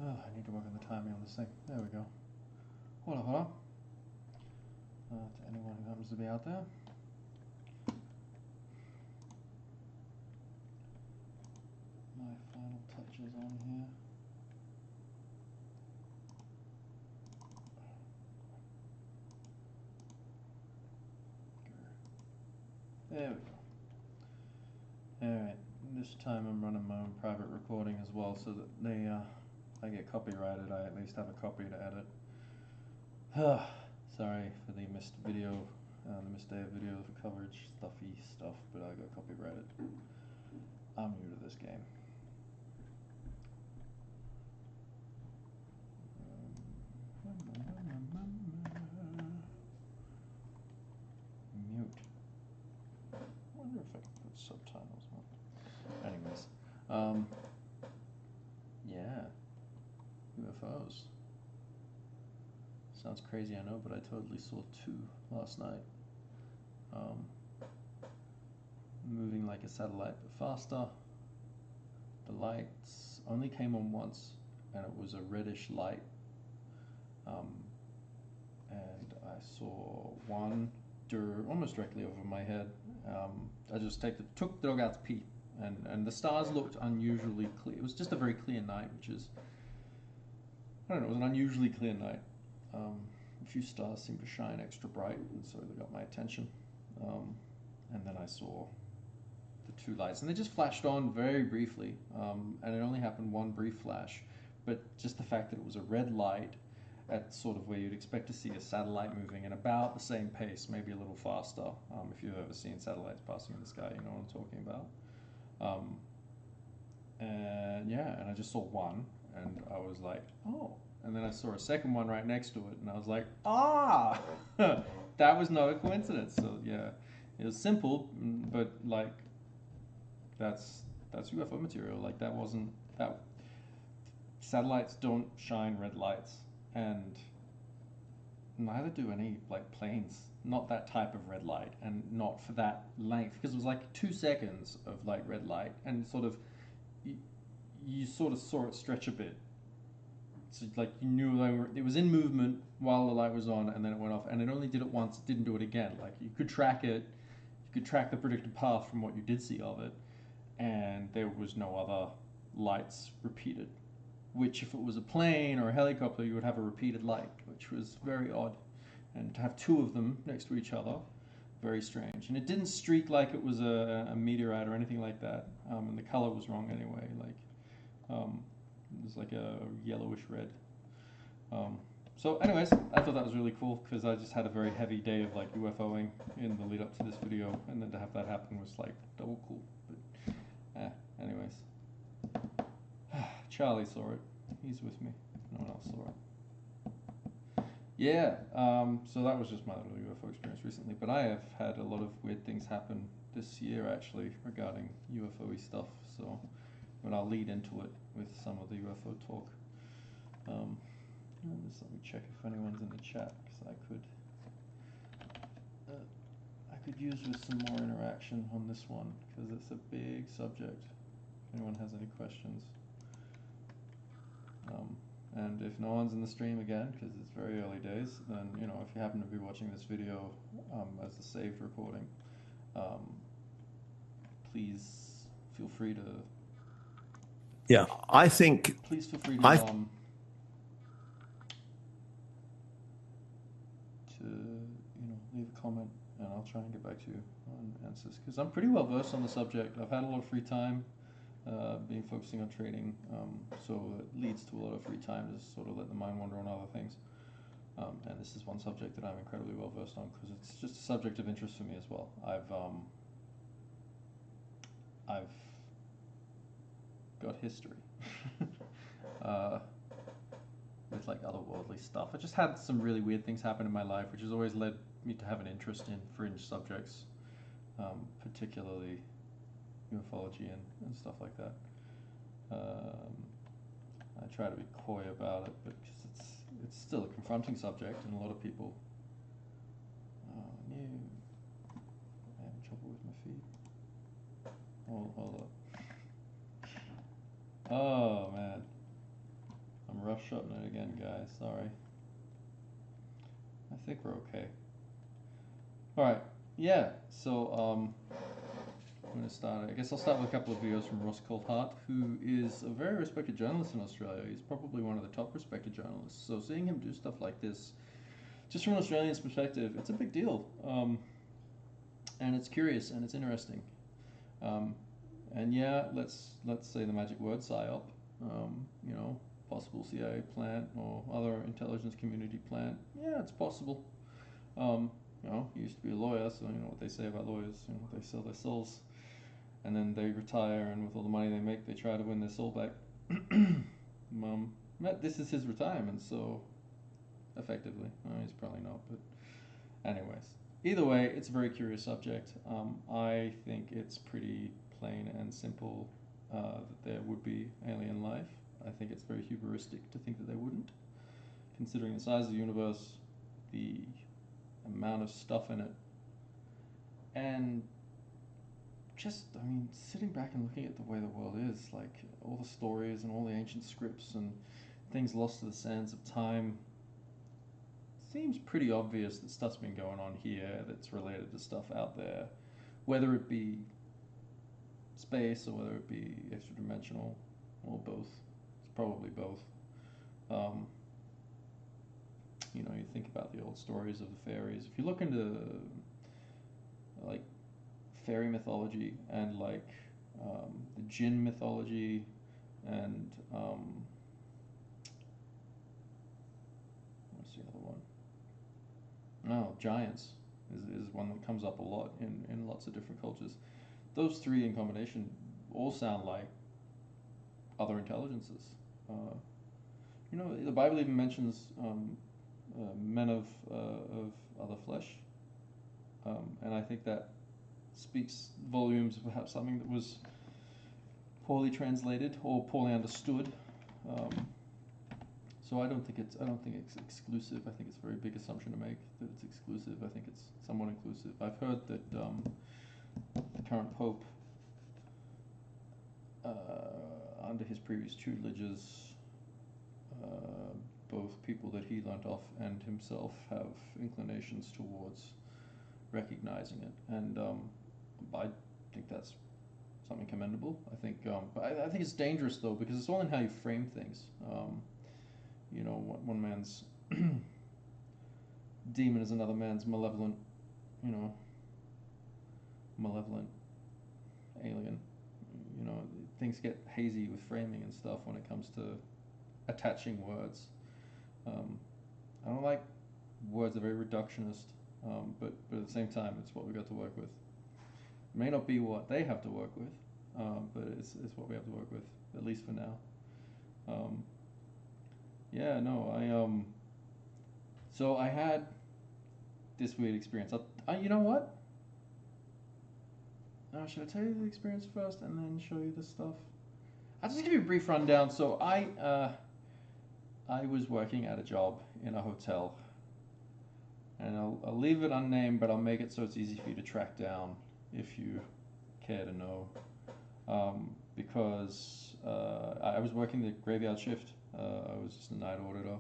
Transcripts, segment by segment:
Oh, I need to work on the timing on this thing. There we go. Hold on, hold on. To anyone who happens to be out there. My final touches on here. There we go. Alright, this time I'm running my own private recording as well so that they, I get copyrighted, I at least have a copy to edit. Sorry for the missed video, the missed day of video for coverage, stuffy stuff, but I got copyrighted. I'm new to this game. Mute. I wonder if I can put subtitles on. Anyways, yeah, UFOs. Sounds crazy, I know, but I totally saw 2 last night. Moving like a satellite, but faster. The lights only came on once, and it was a reddish light. And I saw one almost directly over my head. I just took the dog out to pee, and the stars looked unusually clear. It was just a very clear night, which is, I don't know, it was an unusually clear night. A few stars seemed to shine extra bright, and so they got my attention. And then I saw the 2 lights, and they just flashed on very briefly, and it only happened one brief flash, but just the fact that it was a red light at sort of where you'd expect to see a satellite moving at about the same pace, maybe a little faster. If you've ever seen satellites passing in the sky, you know what I'm talking about. And yeah, and I just saw one, and I was like, oh. And then I saw a second one right next to it, and I was like, ah! That was not a coincidence. So yeah, it was simple, but like, that's UFO material. Like, that wasn't, that, satellites don't shine red lights, and neither do any, like, planes. Not that type of red light, and not for that length, because it was like 2 seconds of like red light, and sort of, you sort of saw it stretch a bit. So like you knew it was in movement while the light was on, and then it went off, and it only did it once, it didn't do it again. Like, you could track it, you could track the predicted path from what you did see of it, and there was no other lights repeated. Which, if it was a plane or a helicopter, you would have a repeated light, which was very odd. And to have 2 of them next to each other, very strange. And it didn't streak like it was a meteorite or anything like that, and the color was wrong anyway. Like, it was like a yellowish red. So anyways, I thought that was really cool, because I just had a very heavy day of like UFOing in the lead up to this video, and then to have that happen was like double cool. But anyways, Charlie saw it. He's with me. No one else saw it. Yeah, so that was just my little UFO experience recently, but I have had a lot of weird things happen this year actually regarding UFO-y stuff, so I'll lead into it with some of the UFO talk. Just let me check if anyone's in the chat, because I could use with some more interaction on this one, because it's a big subject. If anyone has any questions. And if no one's in the stream again, because it's very early days, then, you know, if you happen to be watching this video as a saved recording, please feel free to. Yeah, I think. Please feel free to leave a comment, and I'll try and get back to you on answers, because I'm pretty well versed on the subject. I've had a lot of free time. Being focusing on trading, so it leads to a lot of free time to sort of let the mind wander on other things. And this is one subject that I'm incredibly well versed on, because it's just a subject of interest for me as well. I've got history with like otherworldly stuff. I just had some really weird things happen in my life, which has always led me to have an interest in fringe subjects, particularly ufology and stuff like that. I try to be coy about it, but because it's still a confronting subject, and a lot of people. Oh no, I'm having trouble with my feed. Hold up. Oh man, I'm roughshod it again, guys. Sorry. I think we're okay. All right. Yeah. So I'm going to start. I guess I'll start with a couple of videos from Ross Coulthart, who is a very respected journalist in Australia. He's probably one of the top respected journalists. So seeing him do stuff like this, just from an Australian's perspective, it's a big deal. And it's curious and it's interesting. And yeah, let's say the magic word psyop. You know, possible CIA plant or other intelligence community plant. Yeah, it's possible. You know, he used to be a lawyer, so you know what they say about lawyers. You know, they sell their souls, and then they retire, and with all the money they make, they try to win their soul back. This is his retirement, so effectively, he's probably not. But anyways, either way, it's a very curious subject. I think it's pretty plain and simple that there would be alien life. I think it's very hubristic to think that they wouldn't, considering the size of the universe, the amount of stuff in it, and just, I mean, sitting back and looking at the way the world is, like all the stories and all the ancient scripts and things lost to the sands of time, seems pretty obvious that stuff's been going on here that's related to stuff out there, whether it be space or whether it be extra-dimensional, or both. It's probably both. You know, you think about the old stories of the fairies. If you look into like fairy mythology and like the jinn mythology and what's the other one? Oh, giants is one that comes up a lot in lots of different cultures. Those three in combination all sound like other intelligences. You know, the Bible even mentions men of other flesh, and I think that speaks volumes of perhaps something that was poorly translated or poorly understood. So I don't think it's exclusive. I think it's a very big assumption to make that it's exclusive. I think it's somewhat inclusive. I've heard that the current pope, under his previous tutelages, both people that he learnt off and himself have inclinations towards recognizing it, and I think that's something commendable. I think, but I think it's dangerous though, because it's all in how you frame things. You know, one man's demon is another man's malevolent, you know, malevolent alien. You know, things get hazy with framing and stuff when it comes to attaching words. I don't like words that are very reductionist, but at the same time, it's what we got to work with. It may not be what they have to work with, but it's what we have to work with, at least for now. Yeah, no, so I had this weird experience. You know what? Should I tell you the experience first and then show you the stuff? I'll just give you a brief rundown. So I was working at a job in a hotel, and I'll leave it unnamed, but I'll make it so it's easy for you to track down if you care to know. Because I was working the graveyard shift. I was just a night auditor,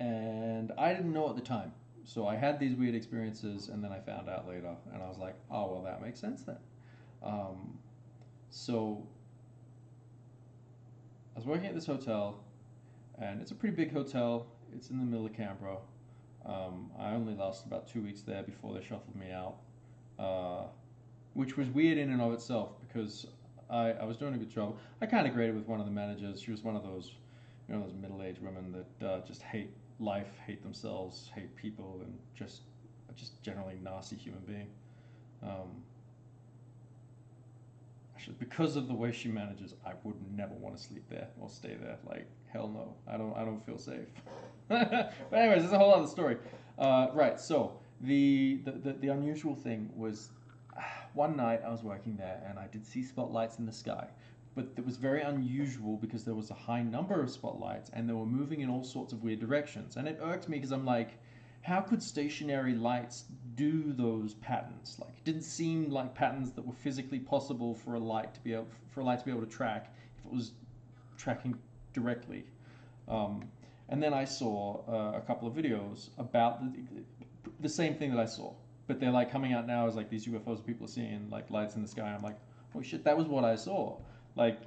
and I didn't know at the time. So I had these weird experiences, and then I found out later, and I was like, oh, well, that makes sense then. So I was working at this hotel, and it's a pretty big hotel. It's in the middle of Canberra. I only lasted about 2 weeks there before they shuffled me out, which was weird in and of itself, because I was doing a good job. I kind of graded with one of the managers. She was one of those, you know, those middle-aged women that just hate life, hate themselves, hate people, and just generally nasty human being. Actually, because of the way she manages, I would never want to sleep there or stay there. Like, hell no, I don't feel safe. But anyways, there's a whole other story. Right, so the unusual thing was, one night I was working there and I did see spotlights in the sky, but it was very unusual because there was a high number of spotlights and they were moving in all sorts of weird directions, and it irked me because I'm like, how could stationary lights do those patterns? Like, it didn't seem like patterns that were physically possible for a light to be able to track if it was tracking directly. Um, and then I saw a couple of videos about the same thing that I saw, but they're like coming out now as like these UFOs people are seeing like lights in the sky. I'm like, oh shit, that was what I saw. Like,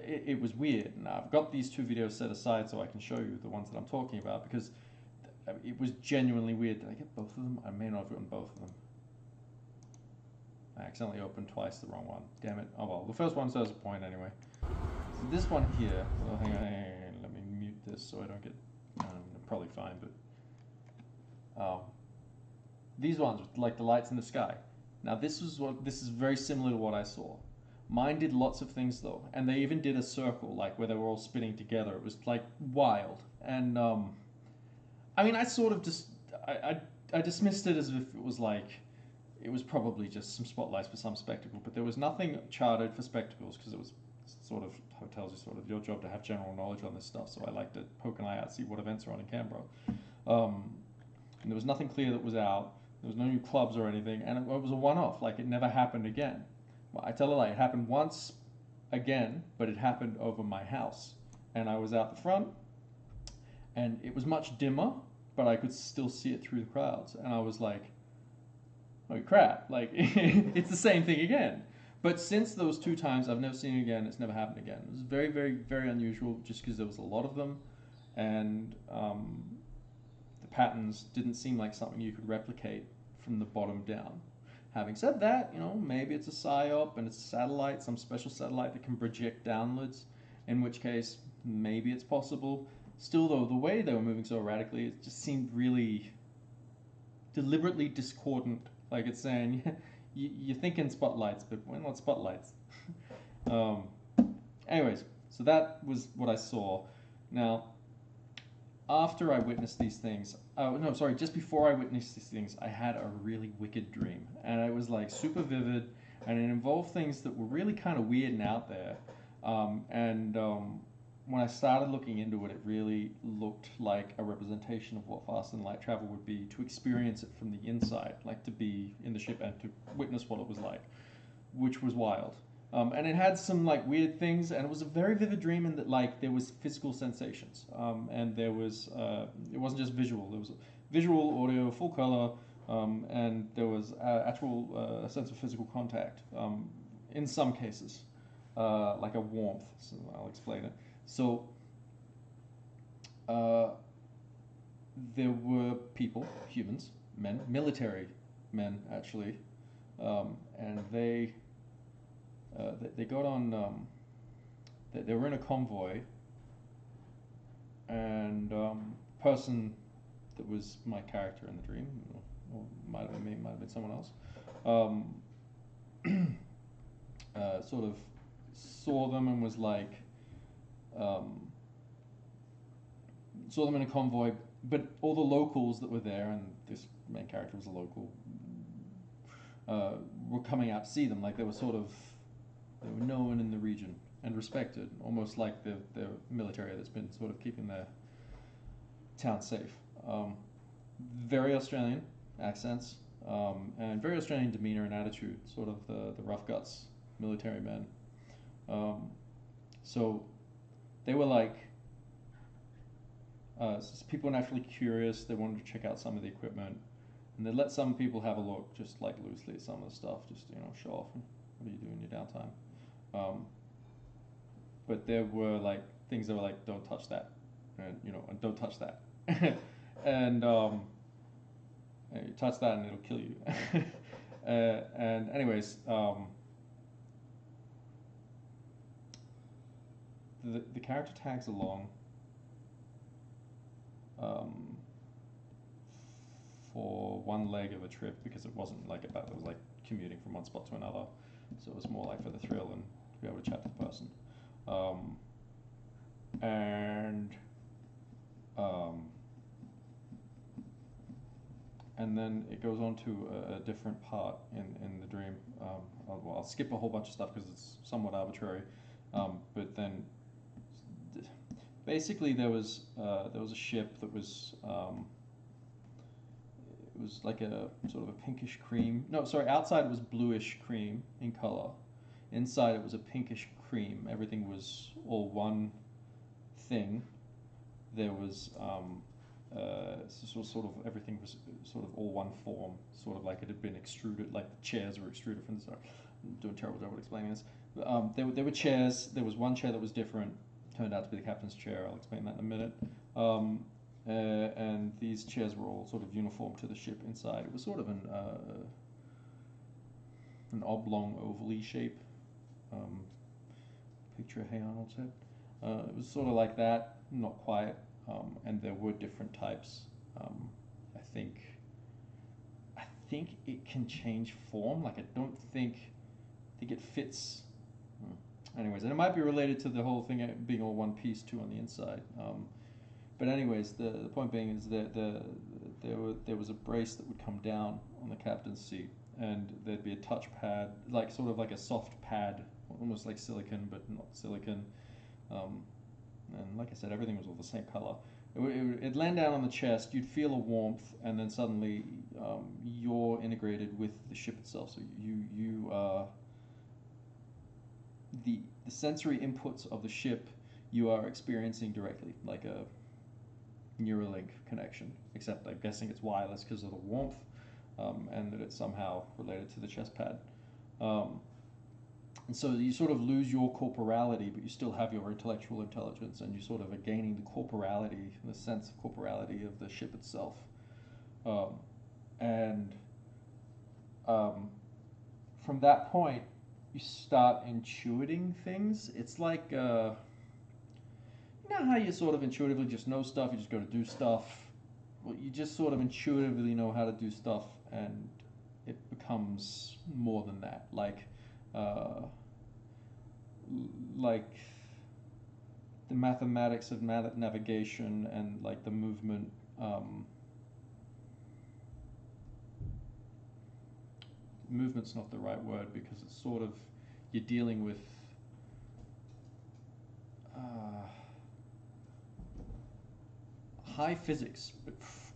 it was weird. And I've got these two videos set aside so I can show you the ones that I'm talking about, because it was genuinely weird. Did I get both of them? I may not have gotten both of them. I accidentally opened twice the wrong one. Damn it. Oh well, the first one serves a point anyway. So this one here, well, hang on, let me mute this so I don't get, probably fine, but these ones, like the lights in the sky. Now this is very similar to what I saw. Mine did lots of things though, and they even did a circle, like where they were all spinning together. It was like wild, and I mean, I sort of just, I dismissed it as if it was like, it was probably just some spotlights for some spectacle, but there was nothing chartered for spectacles, because it was sort of, hotels are sort of your job to have general knowledge on this stuff, so I like to poke an eye out, see what events are on in Canberra. And there was nothing clear that was out, there was no new clubs or anything, and it was a one-off, like it never happened again. Well, I tell a lie, it happened once again, but it happened over my house, and I was out the front, and it was much dimmer, but I could still see it through the crowds, and I was like, holy crap, like, it's the same thing again. But since those two times, I've never seen it again, it's never happened again. It was very, very, very unusual, just because there was a lot of them, and the patterns didn't seem like something you could replicate from the bottom down. Having said that, you know, maybe it's a psyop and it's a satellite, some special satellite that can project downwards, in which case, maybe it's possible. Still though, the way they were moving so erratically, it just seemed really deliberately discordant. Like it's saying, you're thinking spotlights, but we're not spotlights. Anyways, so that was what I saw. Now, after I witnessed these things, no, sorry, just before I witnessed these things, I had a really wicked dream. And it was like super vivid, and it involved things that were really kind of weird and out there. When I started looking into it, it really looked like a representation of what fast and light travel would be, to experience it from the inside, like to be in the ship and to witness what it was like, which was wild. And it had some like weird things, and it was a very vivid dream in that like there was physical sensations, and there was it wasn't just visual. There was visual, audio, full color, and there was actual sense of physical contact in some cases, like a warmth. So I'll explain it. So there were people, humans, men, military men actually, and they got on. They were in a convoy, and person that was my character in the dream, or might have been me, might have been someone else, sort of saw them and was like, saw them in a convoy, but all the locals that were there, and this main character was a local, were coming out to see them. Like they were known in the region and respected, almost like the military that's been sort of keeping their town safe. Very Australian accents, and very Australian demeanor and attitude, sort of the rough guts military men. So they were like, people were naturally curious. They wanted to check out some of the equipment, and they let some people have a look, just like loosely at some of the stuff, just show off. What do you do in your downtime? But there were like things that were like, don't touch that, and and don't touch that, and you touch that and it'll kill you. And anyways, the character tags along for one leg of a trip, because it wasn't like it was like commuting from one spot to another, so it was more like for the thrill and to be able to chat to the person. And then it goes on to a different part in the dream. I'll skip a whole bunch of stuff because it's somewhat arbitrary, but then basically there was a ship that was it was like a sort of a pinkish cream. No, sorry, outside it was bluish cream in color. Inside it was a pinkish cream. Everything was all one thing, there was sort of everything was sort of all one form, sort of like it had been extruded, like the chairs were extruded from the start. I'm doing a terrible job of explaining this. There were chairs. There was one chair that was different. Turned out to be the captain's chair. I'll explain that in a minute. And these chairs were all sort of uniform to the ship inside. It was sort of an oblong, ovally shape. Picture Hey Arnold's head. It was sort of like that, not quite. And there were different types. I think it can change form. Like I think it fits. Anyways, and it might be related to the whole thing being all one piece too on the inside. But anyways, the point being is that there was a brace that would come down on the captain's seat, and there'd be a touch pad, like sort of like a soft pad, almost like silicon, but not silicon. And like I said, everything was all the same color. It'd land down on the chest, you'd feel a warmth, and then suddenly you're integrated with the ship itself. So the sensory inputs of the ship you are experiencing directly, like a Neuralink connection, except I'm guessing it's wireless because of the warmth, and that it's somehow related to the chest pad. And so you sort of lose your corporality, but you still have your intellectual intelligence, and you sort of are gaining the corporality, the sense of corporality of the ship itself. And from that point, you start intuiting things. It's like, you know how you sort of intuitively just know stuff, you just go to do stuff? Well, you just sort of intuitively know how to do stuff, and it becomes more than that. Like the mathematics of navigation and like the movement. Movement's not the right word because it's sort of you're dealing with high physics,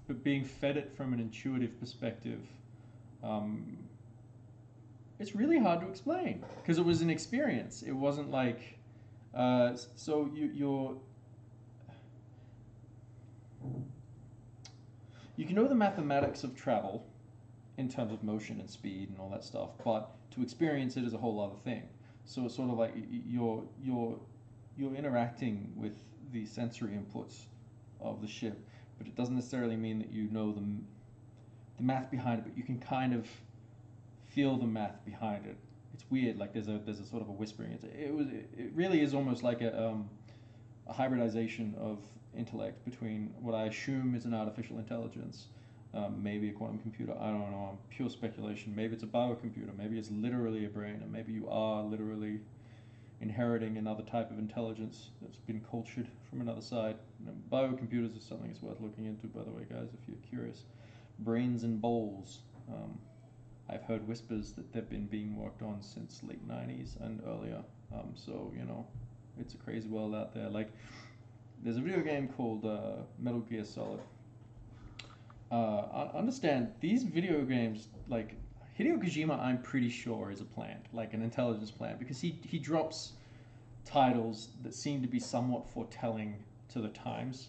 but being fed it from an intuitive perspective. It's really hard to explain because it was an experience. It wasn't like so you can know the mathematics of travel in terms of motion and speed and all that stuff, but to experience it is a whole other thing. So it's sort of like you're interacting with the sensory inputs of the ship, but it doesn't necessarily mean that you know the math behind it, but you can kind of feel the math behind it. It's weird. Like there's a sort of a whispering. It really is almost like a hybridization of intellect between what I assume is an artificial intelligence, maybe a quantum computer. I don't know. Pure speculation. Maybe it's a biocomputer. Maybe it's literally a brain, and maybe you are literally inheriting another type of intelligence that's been cultured from another side. Biocomputers is something that's worth looking into, by the way, guys, if you're curious. Brains in bowls. I've heard whispers that they've been being worked on since late 90s and earlier. So, you know, it's a crazy world out there. Like, there's a video game called Metal Gear Solid. Understand, these video games, like, Hideo Kojima, I'm pretty sure is a plant, like an intelligence plant, because he drops titles that seem to be somewhat foretelling to the times.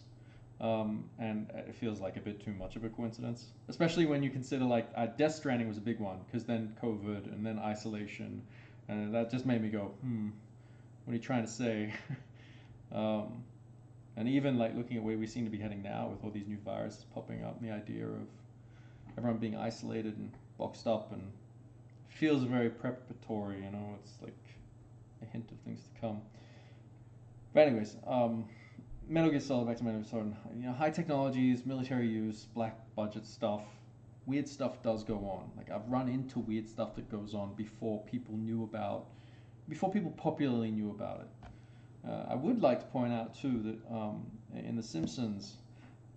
And it feels like a bit too much of a coincidence, especially when you consider like Death Stranding was a big one because then COVID and then isolation, and that just made me go, what are you trying to say? And even like looking at where we seem to be heading now with all these new viruses popping up, and the idea of everyone being isolated and boxed up, and feels very preparatory. You know, it's like a hint of things to come. But anyways, Metal Gear Solid, back to Metal Gear Solid. You know, high technologies, military use, black budget stuff. Weird stuff does go on. Like I've run into weird stuff that goes on before people popularly knew about it. I would like to point out too that in The Simpsons,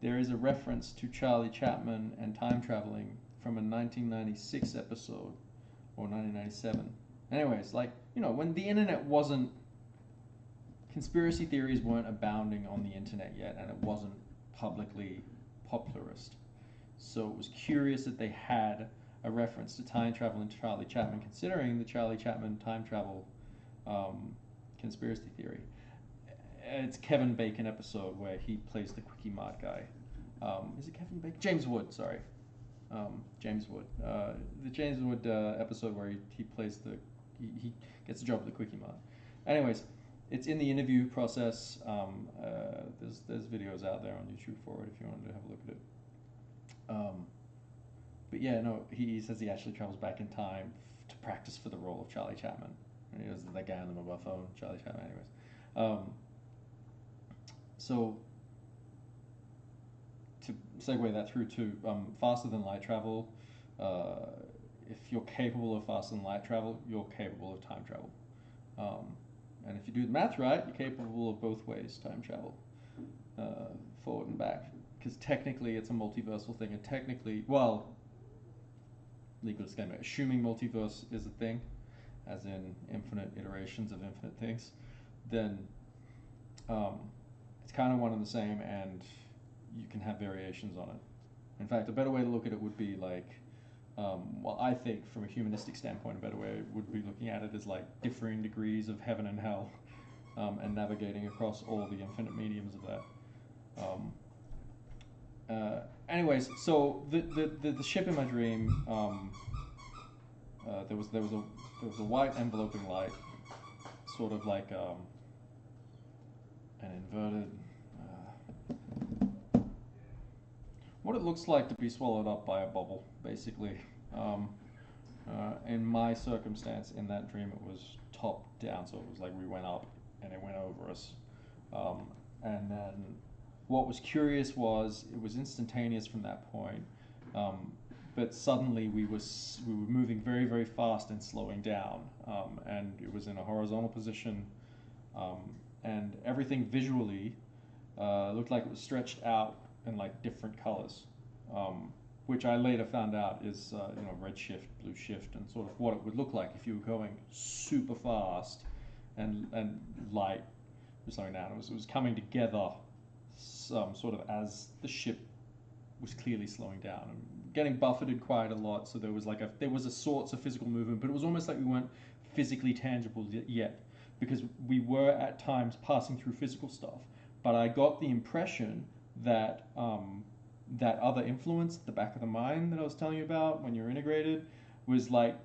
there is a reference to Charlie Chaplin and time traveling from a 1996 episode or 1997. Anyways, like, you know, when the internet wasn't, conspiracy theories weren't abounding on the internet yet, and it wasn't publicly popularist. So it was curious that they had a reference to time travel and Charlie Chaplin, considering the Charlie Chaplin time travel conspiracy theory. it's Kevin Bacon episode where he plays the Quickie Mart guy. Is it Kevin Bacon? James Wood, sorry. James Wood. The James Wood episode where he plays he gets a job at the Quickie Mart. Anyways, it's in the interview process. There's videos out there on YouTube for it if you wanted to have a look at it. But yeah, no, he says he actually travels back in time to practice for the role of Charlie Chaplin. And he was that guy on the mobile phone, Charlie Chaplin. Anyways, so to segue that through to faster than light travel. If you're capable of faster than light travel, you're capable of time travel. And if you do the math right, you're capable of both ways time travel, forward and back. Because technically it's a multiversal thing, and technically, well, legal disclaimer, assuming multiverse is a thing, as in infinite iterations of infinite things, then it's kind of one and the same, and you can have variations on it. In fact, a better way to look at it would be like, well, I think from a humanistic standpoint, a better way would be looking at it as like differing degrees of heaven and hell, and navigating across all the infinite mediums of that. Anyways, so the ship in my dream, there was a white enveloping light, sort of like an inverted, what it looks like to be swallowed up by a bubble, basically. In my circumstance, in that dream, it was top down, so it was like we went up and it went over us. And then what was curious was it was instantaneous from that point, but suddenly we were moving very, very fast and slowing down, and it was in a horizontal position, and everything visually looked like it was stretched out in like different colors, which I later found out is red shift, blue shift, and sort of what it would look like if you were going super fast and light was slowing down. It was coming together, sort of as the ship was clearly slowing down and getting buffeted quite a lot. So there was a sorts of physical movement, but it was almost like we weren't physically tangible yet, because we were at times passing through physical stuff. But I got the impression that that other influence at the back of the mind that I was telling you about when you're integrated was like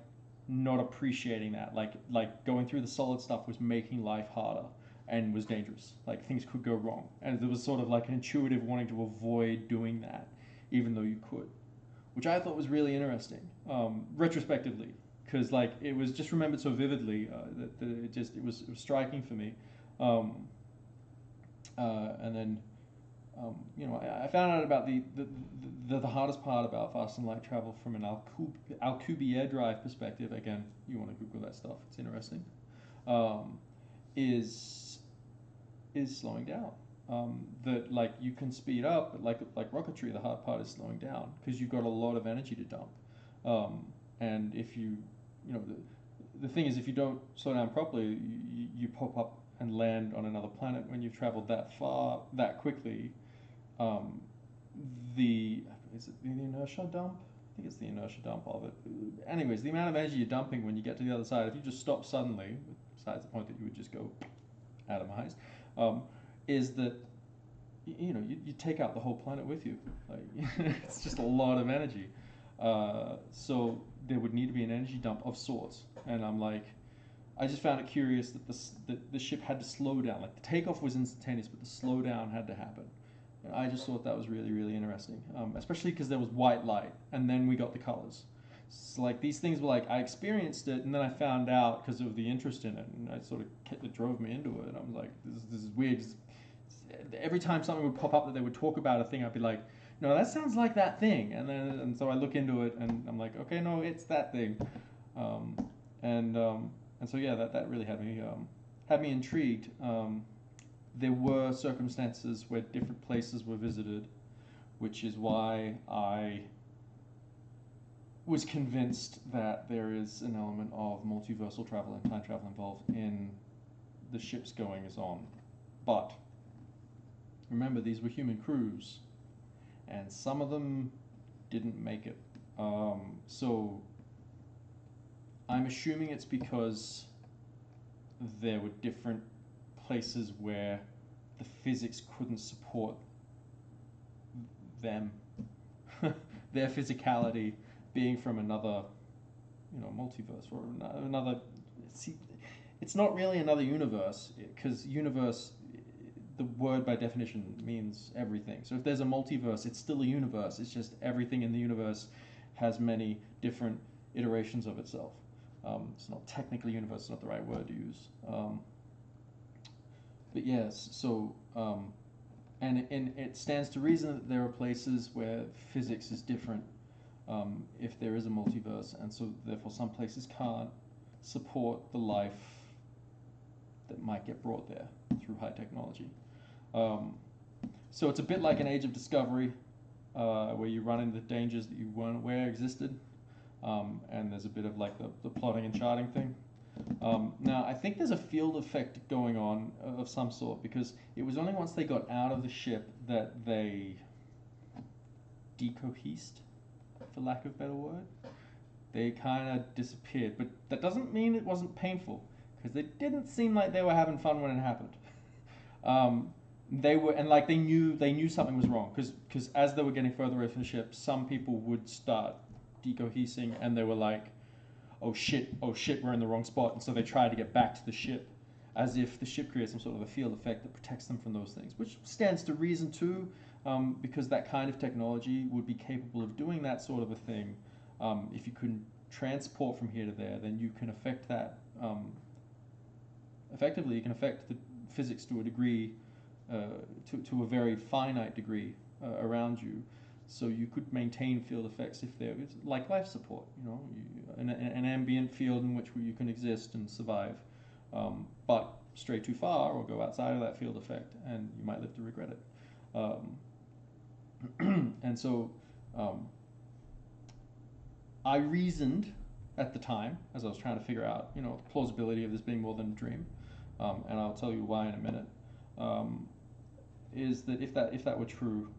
not appreciating that. Like going through the solid stuff was making life harder and was dangerous. Like things could go wrong. And there was sort of like an intuitive wanting to avoid doing that, even though you could, which I thought was really interesting, retrospectively, because like it was just remembered so vividly that it was striking for me. And then I found out about the hardest part about fast and light travel from an Alcubierre drive perspective. Again, you want to Google that stuff; it's interesting. Is slowing down. That like you can speed up, but like rocketry, the hard part is slowing down because you've got a lot of energy to dump. And if the thing is, if you don't slow down properly, you pop up and land on another planet when you've traveled that far that quickly. Is it the inertia dump? I think it's the inertia dump of it. Anyways, the amount of energy you're dumping when you get to the other side, if you just stop suddenly, besides the point that you would just go atomized, is that you take out the whole planet with you. Like it's just a lot of energy. So there would need to be an energy dump of sorts. And I'm like, I just found it curious that the ship had to slow down. Like the takeoff was instantaneous, but the slowdown had to happen. And I just thought that was really, really interesting, especially because there was white light, and then we got the colors. So like these things were like I experienced it, and then I found out because of the interest in it, and it drove me into it. And I was like, this is weird. Every time something would pop up that they would talk about a thing, I'd be like, no, that sounds like that thing. And so I look into it, and I'm like, okay, no, it's that thing. And so yeah, that really had me intrigued. There were circumstances where different places were visited, which is why I was convinced that there is an element of multiversal travel and time travel involved in the ship's goings on. But remember, these were human crews, and some of them didn't make it. So I'm assuming it's because there were different places where the physics couldn't support them, their physicality being from another, multiverse or another. See, it's not really another universe, because universe, the word by definition means everything. So if there's a multiverse, it's still a universe. It's just everything in the universe has many different iterations of itself. It's not technically universe, it's not the right word to use. But yes, so, and it stands to reason that there are places where physics is different, if there is a multiverse, and so therefore some places can't support the life that might get brought there through high technology. So it's a bit like an age of discovery, where you run into dangers that you weren't aware existed, and there's a bit of like the plotting and charting thing. Now, I think there's a field effect going on of some sort, because it was only once they got out of the ship that they decohesed, for lack of a better word. They kind of disappeared, but that doesn't mean it wasn't painful, because they didn't seem like they were having fun when it happened. They were, and like they knew something was wrong, because as they were getting further away from the ship, some people would start decohesing, and they were like, oh shit, we're in the wrong spot, and so they tried to get back to the ship, as if the ship creates some sort of a field effect that protects them from those things, which stands to reason too, because that kind of technology would be capable of doing that sort of a thing. If you can transport from here to there, then you can affect that. Effectively, you can affect the physics to a degree, to a very finite degree around you. So you could maintain field effects if there is, like life support, an ambient field in which you can exist and survive, but stray too far or go outside of that field effect, and you might live to regret it. And so I reasoned at the time, as I was trying to figure out, the plausibility of this being more than a dream, and I'll tell you why in a minute. Is that if that were true,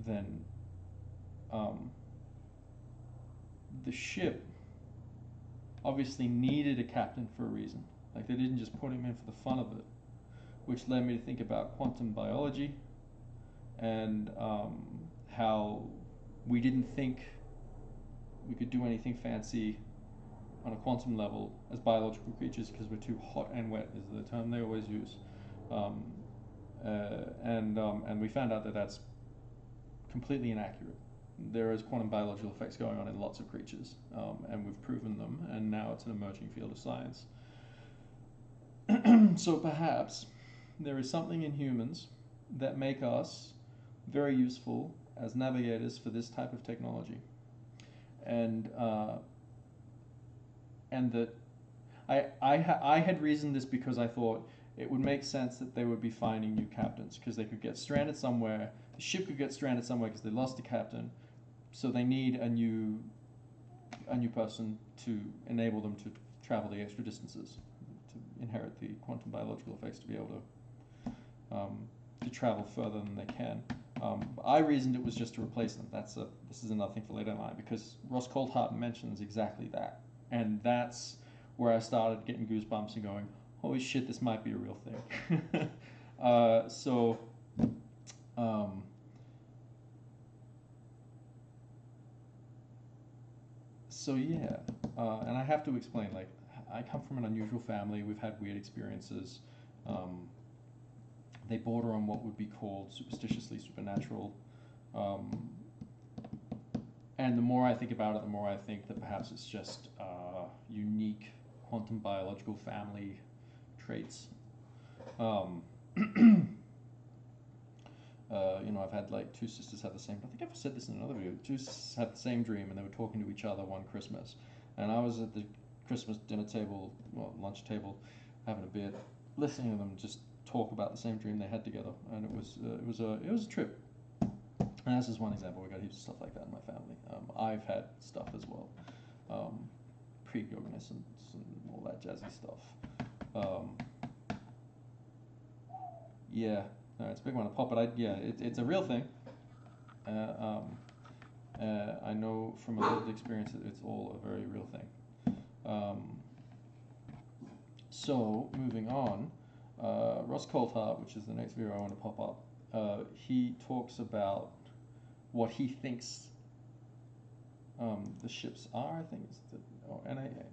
then the ship obviously needed a captain for a reason. Like, they didn't just put him in for the fun of it, which led me to think about quantum biology, and how we didn't think we could do anything fancy on a quantum level as biological creatures, because we're too hot and wet is the term they always use. And we found out that that's completely inaccurate. There is quantum biological effects going on in lots of creatures, and we've proven them, and now it's an emerging field of science. So perhaps there is something in humans that make us very useful as navigators for this type of technology, and that I had reasoned this because I thought it would make sense that they would be finding new captains, because they could get stranded somewhere. The ship could get stranded somewhere because they lost a captain, so they need a new person to enable them to travel the extra distances, to inherit the quantum biological effects, to be able to travel further than they can. I reasoned it was just to replace them. This is another thing for later in line, because Ross Coulthart mentions exactly that, and that's where I started getting goosebumps and going, holy shit, this might be a real thing. So yeah, and I have to explain, like, I come from an unusual family. We've had weird experiences. They border on what would be called superstitiously supernatural. And the more I think about it, the more I think that perhaps it's just unique quantum biological family traits. I've had like two sisters have the same. I think I've said this in another video. Two sisters had the same dream, and they were talking to each other one Christmas. And I was at the Christmas dinner table, lunch table, having a beer, listening to them just talk about the same dream they had together, and it was a trip. And this is one example. We got heaps of stuff like that in my family. I've had stuff as well, pre-cognizance and all that jazzy stuff. Yeah, no, it's a big one to pop, but it's a real thing. I know from a lived experience that it's all a very real thing. So moving on, Ross Coulthard, which is the next video I want to pop up, he talks about what he thinks the ships are. I think it's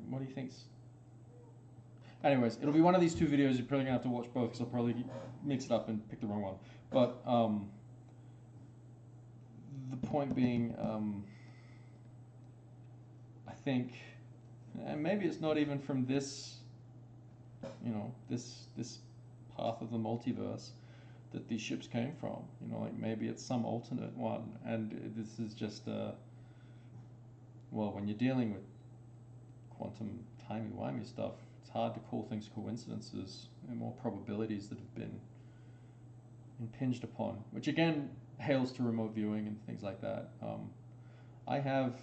what he thinks. Anyways, it'll be one of these two videos. You're probably gonna have to watch both because I'll probably mix it up and pick the wrong one. But the point being, I think, and maybe it's not even from this, this path of the multiverse that these ships came from. Like maybe it's some alternate one, and this is just well, when you're dealing with quantum timey-wimey stuff, it's hard to call things coincidences and more probabilities that have been impinged upon, which again hails to remote viewing and things like that. I have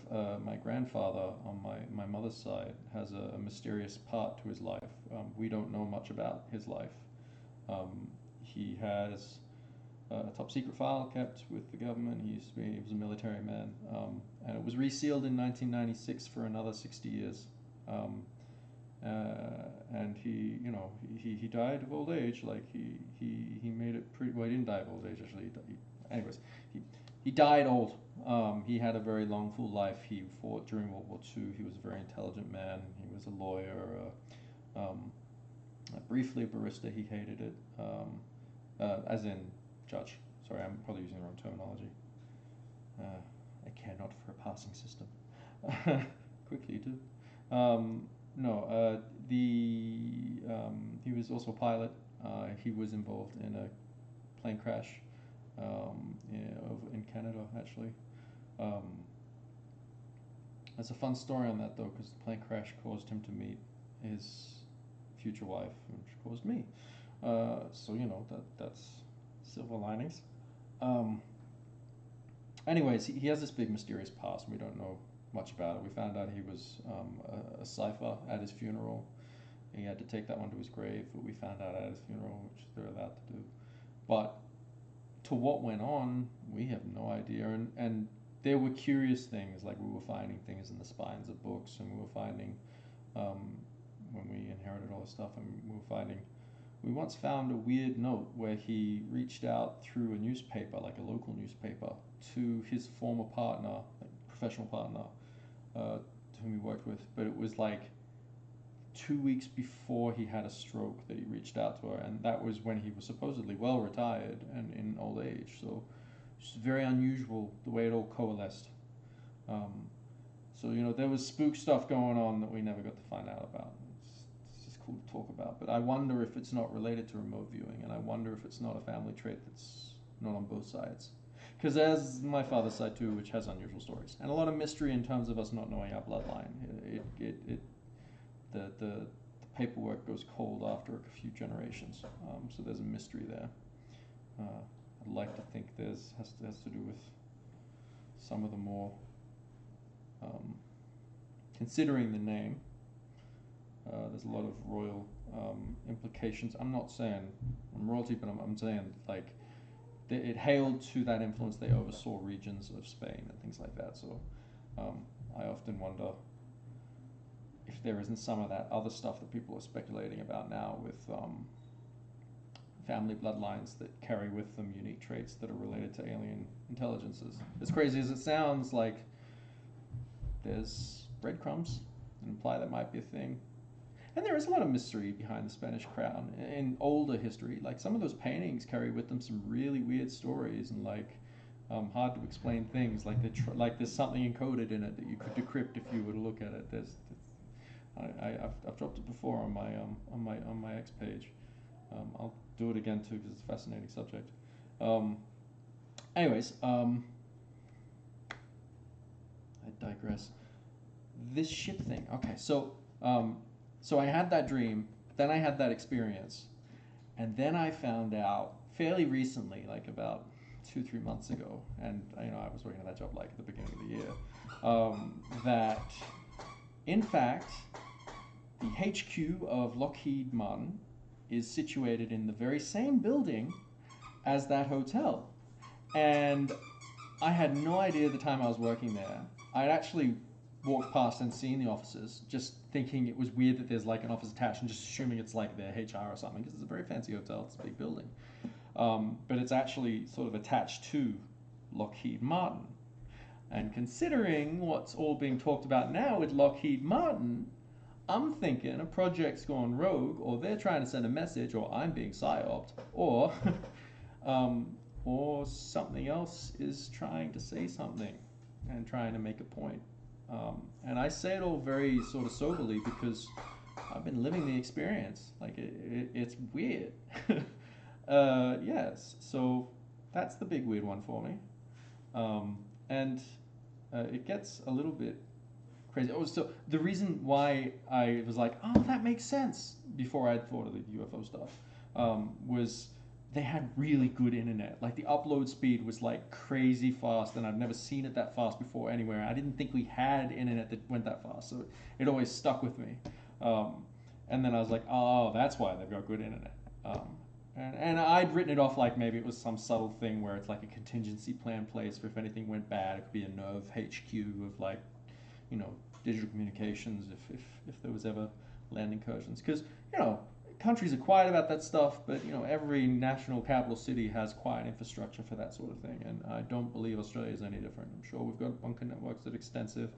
my grandfather on my mother's side has a mysterious part to his life. We don't know much about his life. He has a top secret file kept with the government. He was a military man, and it was resealed in 1996 for another 60 years. And he died of old age. Like he made it pretty. Well, he didn't die of old age actually. He died old. He had a very long, full life. He fought during World War II. He was a very intelligent man. He was a lawyer. Briefly a barrister. He hated it. As in judge. Sorry, I'm probably using the wrong terminology. I care not for a passing system. Quickly too. He was also a pilot. He was involved in a plane crash in Canada, actually. There's a fun story on that though, because the plane crash caused him to meet his future wife, which caused me. So that's silver linings. Anyways, he has this big mysterious past, and we don't know much about it. We found out he was a cipher at his funeral. He had to take that one to his grave, but we found out at his funeral, which they're allowed to do. But to what went on, we have no idea. And there were curious things, like we were finding things in the spines of books, and we were finding, when we inherited all this stuff, and we once found a weird note where he reached out through a newspaper, like a local newspaper, to his former partner, like professional partner, to whom he worked with. But it was like 2 weeks before he had a stroke that he reached out to her, and that was when he was supposedly well retired and in old age. So it's very unusual the way it all coalesced. So there was spook stuff going on that we never got to find out about. It's just cool to talk about. But I wonder if it's not related to remote viewing, and I wonder if it's not a family trait that's not on both sides. Because there's my father's side too, which has unusual stories and a lot of mystery in terms of us not knowing our bloodline. The paperwork goes cold after a few generations, so there's a mystery there. I'd like to think has to do with some of the more, considering the name, there's a lot of royal implications. I'm not saying I'm royalty, but I'm saying like it hailed to that influence. They oversaw regions of Spain and things like that. So I often wonder if there isn't some of that other stuff that people are speculating about now with family bloodlines that carry with them unique traits that are related to alien intelligences. As crazy as it sounds, like there's breadcrumbs that imply that might be a thing. And there is a lot of mystery behind the Spanish crown in older history. Like some of those paintings carry with them some really weird stories and like hard to explain things. Like there's something encoded in it that you could decrypt if you were to look at it. I've dropped it before on my X page. I'll do it again too because it's a fascinating subject. Anyways, I digress. This ship thing. Okay, so I had that dream, then I had that experience, and then I found out fairly recently, like about 2-3 months ago, and I was working at that job like at the beginning of the year, that in fact the HQ of Lockheed Martin is situated in the very same building as that hotel. And I had no idea the time I was working there. I'd actually walked past and seen the offices, just thinking it was weird that there's like an office attached, and just assuming it's like their HR or something, because it's a very fancy hotel. It's a big building, but it's actually sort of attached to Lockheed Martin. And considering what's all being talked about now with Lockheed Martin, I'm thinking a project's gone rogue, or they're trying to send a message, or I'm being psyoped, or or something else is trying to say something and trying to make a point. And I say it all very sort of soberly because I've been living the experience. Like it's weird. Yes, so that's the big weird one for me. And it gets a little bit crazy. Oh, so the reason why I was like, oh, that makes sense before I'd thought of the UFO stuff was they had really good internet. Like the upload speed was like crazy fast, and I've never seen it that fast before anywhere. I didn't think we had internet that went that fast, so it always stuck with me. And then I was like, oh, that's why they've got good internet. And I'd written it off like maybe it was some subtle thing where it's like a contingency plan place for if anything went bad. It could be a nerve HQ of like, you know, digital communications if there was ever land incursions. Because, you know, countries are quiet about that stuff, but, you know, every national capital city has quiet infrastructure for that sort of thing. And I don't believe Australia is any different. I'm sure we've got bunker networks that are extensive,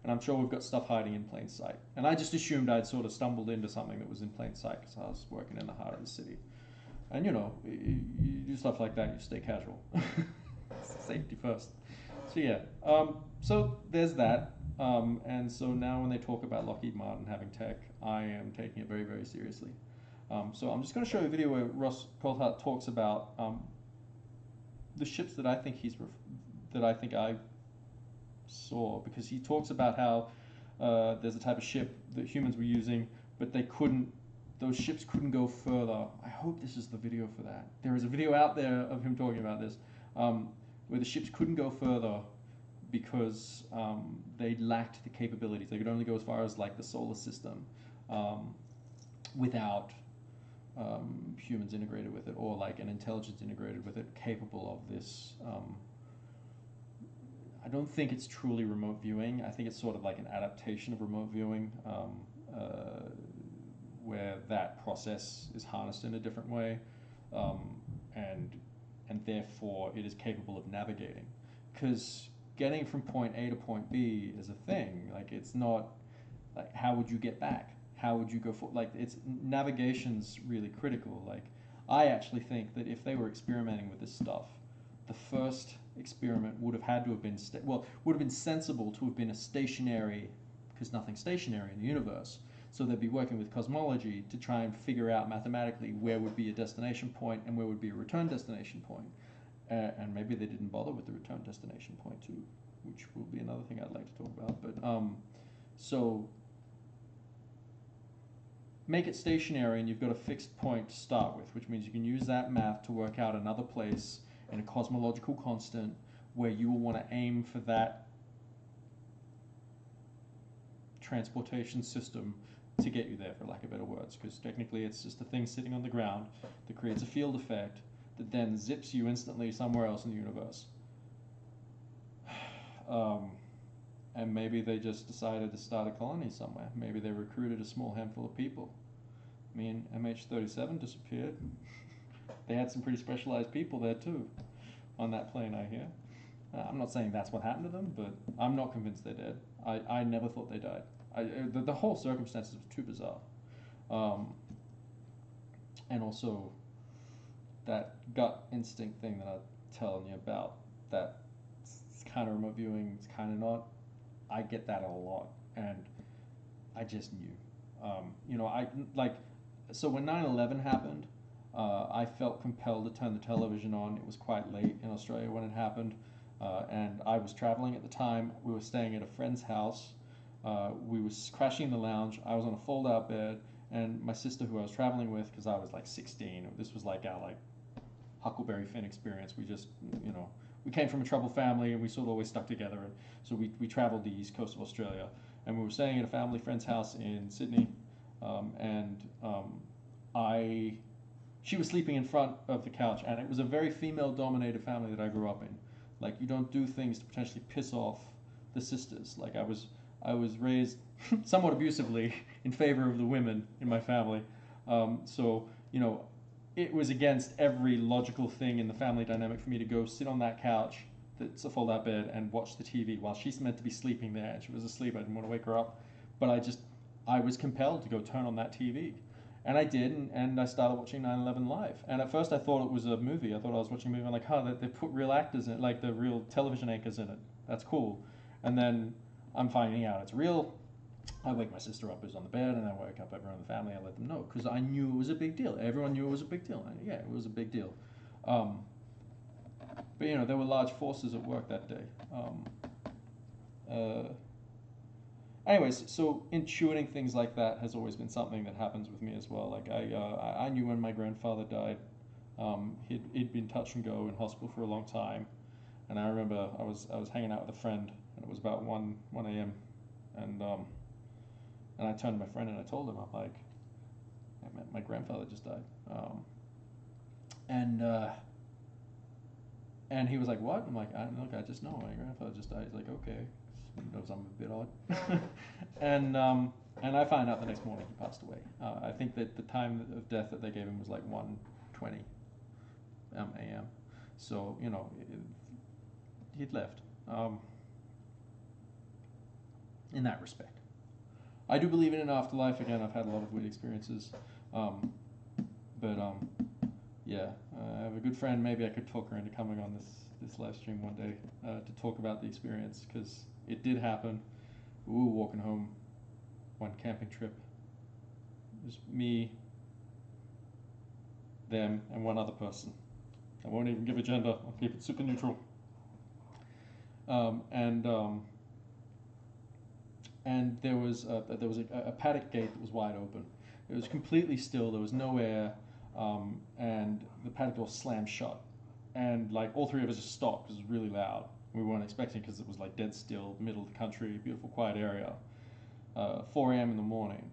and I'm sure we've got stuff hiding in plain sight. And I just assumed I'd sort of stumbled into something that was in plain sight because I was working in the heart of the city. And you know, you do stuff like that, you stay casual. Safety first. So yeah, so there's that. And so now when they talk about Lockheed Martin having tech, I am taking it very, very seriously. So I'm just going to show you a video where Ross Coulthart talks about the ships that I think that I think I saw, because he talks about how there's a type of ship that humans were using, but those ships couldn't go further. I hope this is the video for that. There is a video out there of him talking about this, where the ships couldn't go further because they lacked the capabilities. They could only go as far as like the solar system without humans integrated with it, or like an intelligence integrated with it, capable of this. I don't think it's truly remote viewing. I think it's sort of like an adaptation of remote viewing. Where that process is harnessed in a different way, and therefore it is capable of navigating. Because getting from point A to point B is a thing. Like it's not like how would you get back? How would you go for like it's navigation's really critical. Like I actually think that if they were experimenting with this stuff, the first experiment would have had to have been would have been sensible to have been a stationary, because nothing's stationary in the universe. So they'd be working with cosmology to try and figure out mathematically where would be a destination point and where would be a return destination point. And maybe they didn't bother with the return destination point too, which will be another thing I'd like to talk about. But so make it stationary, and you've got a fixed point to start with, which means you can use that math to work out another place in a cosmological constant where you will want to aim for that transportation system to get you there, for lack of better words, because technically it's just a thing sitting on the ground that creates a field effect that then zips you instantly somewhere else in the universe. And maybe they just decided to start a colony somewhere. Maybe they recruited a small handful of people. I mean, MH17 disappeared. They had some pretty specialized people there too, on that plane, I hear. I'm not saying that's what happened to them, but I'm not convinced they're dead. I never thought they died. The whole circumstances were too bizarre. And also, that gut instinct thing that I'm telling you about, that it's kind of remote viewing, it's kind of not. I get that a lot, and I just knew. You know, so when 9/11 happened, I felt compelled to turn the television on. It was quite late in Australia when it happened, and I was traveling at the time. We were staying at a friend's house. We was crashing in the lounge. I was on a fold-out bed, and my sister, who I was traveling with, because I was like 16, this was like our like Huckleberry Finn experience. We just, you know, we came from a troubled family, and we sort of always stuck together. And so we traveled the east coast of Australia, and we were staying at a family friend's house in Sydney, she was sleeping in front of the couch, and it was a very female-dominated family that I grew up in. Like, you don't do things to potentially piss off the sisters. Like, I was raised somewhat abusively in favor of the women in my family. So, you know, it was against every logical thing in the family dynamic for me to go sit on that couch that's a fold-out bed and watch the TV while she's meant to be sleeping there. And she was asleep. I didn't want to wake her up, but I was compelled to go turn on that TV. And I did, and I started watching 9/11 live. And at first I thought it was a movie. I thought I was watching a movie. I'm like, they put real actors in it, like the real television anchors in it. That's cool. And then I'm finding out it's real. I wake my sister up who's on the bed, and I wake up everyone in the family. I let them know because I knew it was a big deal. Everyone knew it was a big deal. And yeah, it was a big deal. But you know, there were large forces at work that day. Anyways, so intuiting things like that has always been something that happens with me as well. Like I knew when my grandfather died, he'd been touch and go in hospital for a long time, and I remember I was hanging out with a friend, and it was about 1 a.m. And I turned to my friend and I told him, I'm like, my grandfather just died, and he was like, what? I'm like, look, I just know my grandfather just died. He's like, okay. He knows I'm a bit odd. And I find out the next morning he passed away. I think that the time of death that they gave him was like 1:20 a.m. So, you know, he'd left. In that respect. I do believe in an afterlife. Again, I've had a lot of weird experiences. Yeah, I have a good friend. Maybe I could talk her into coming on this live stream one day to talk about the experience, because it did happen. We were walking home one camping trip. It was me, them, and one other person. I won't even give a gender. I'll keep it super neutral. And there was a paddock gate that was wide open. It was completely still. There was no air, and the paddock door slammed shut. And like all three of us just stopped because it was really loud. We weren't expecting, because it was like dead still, middle of the country, beautiful quiet area. 4 a.m. in the morning,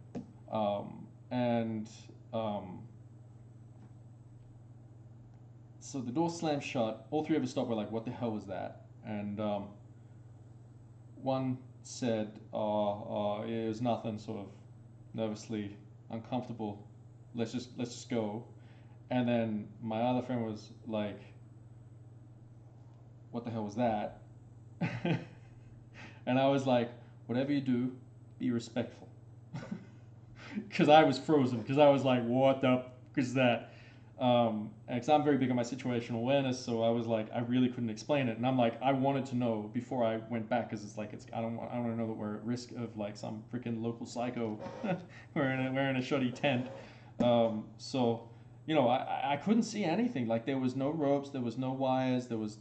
so the door slammed shut. All three of us stopped. We're like, "What the hell was that?" And one said, it was nothing," sort of nervously, uncomfortable. Let's just go. And then my other friend was like, "What the hell was that?" And I was like, "Whatever you do, be respectful." Because I was frozen. Because I was like, "What the fuck is that?" Because I'm very big on my situational awareness, so I was like, I really couldn't explain it, and I'm like, I wanted to know before I went back, because it's like I don't want to know that we're at risk of like some freaking local psycho wearing a shoddy tent. So, you know, I couldn't see anything. Like there was no ropes, there was no wires, there was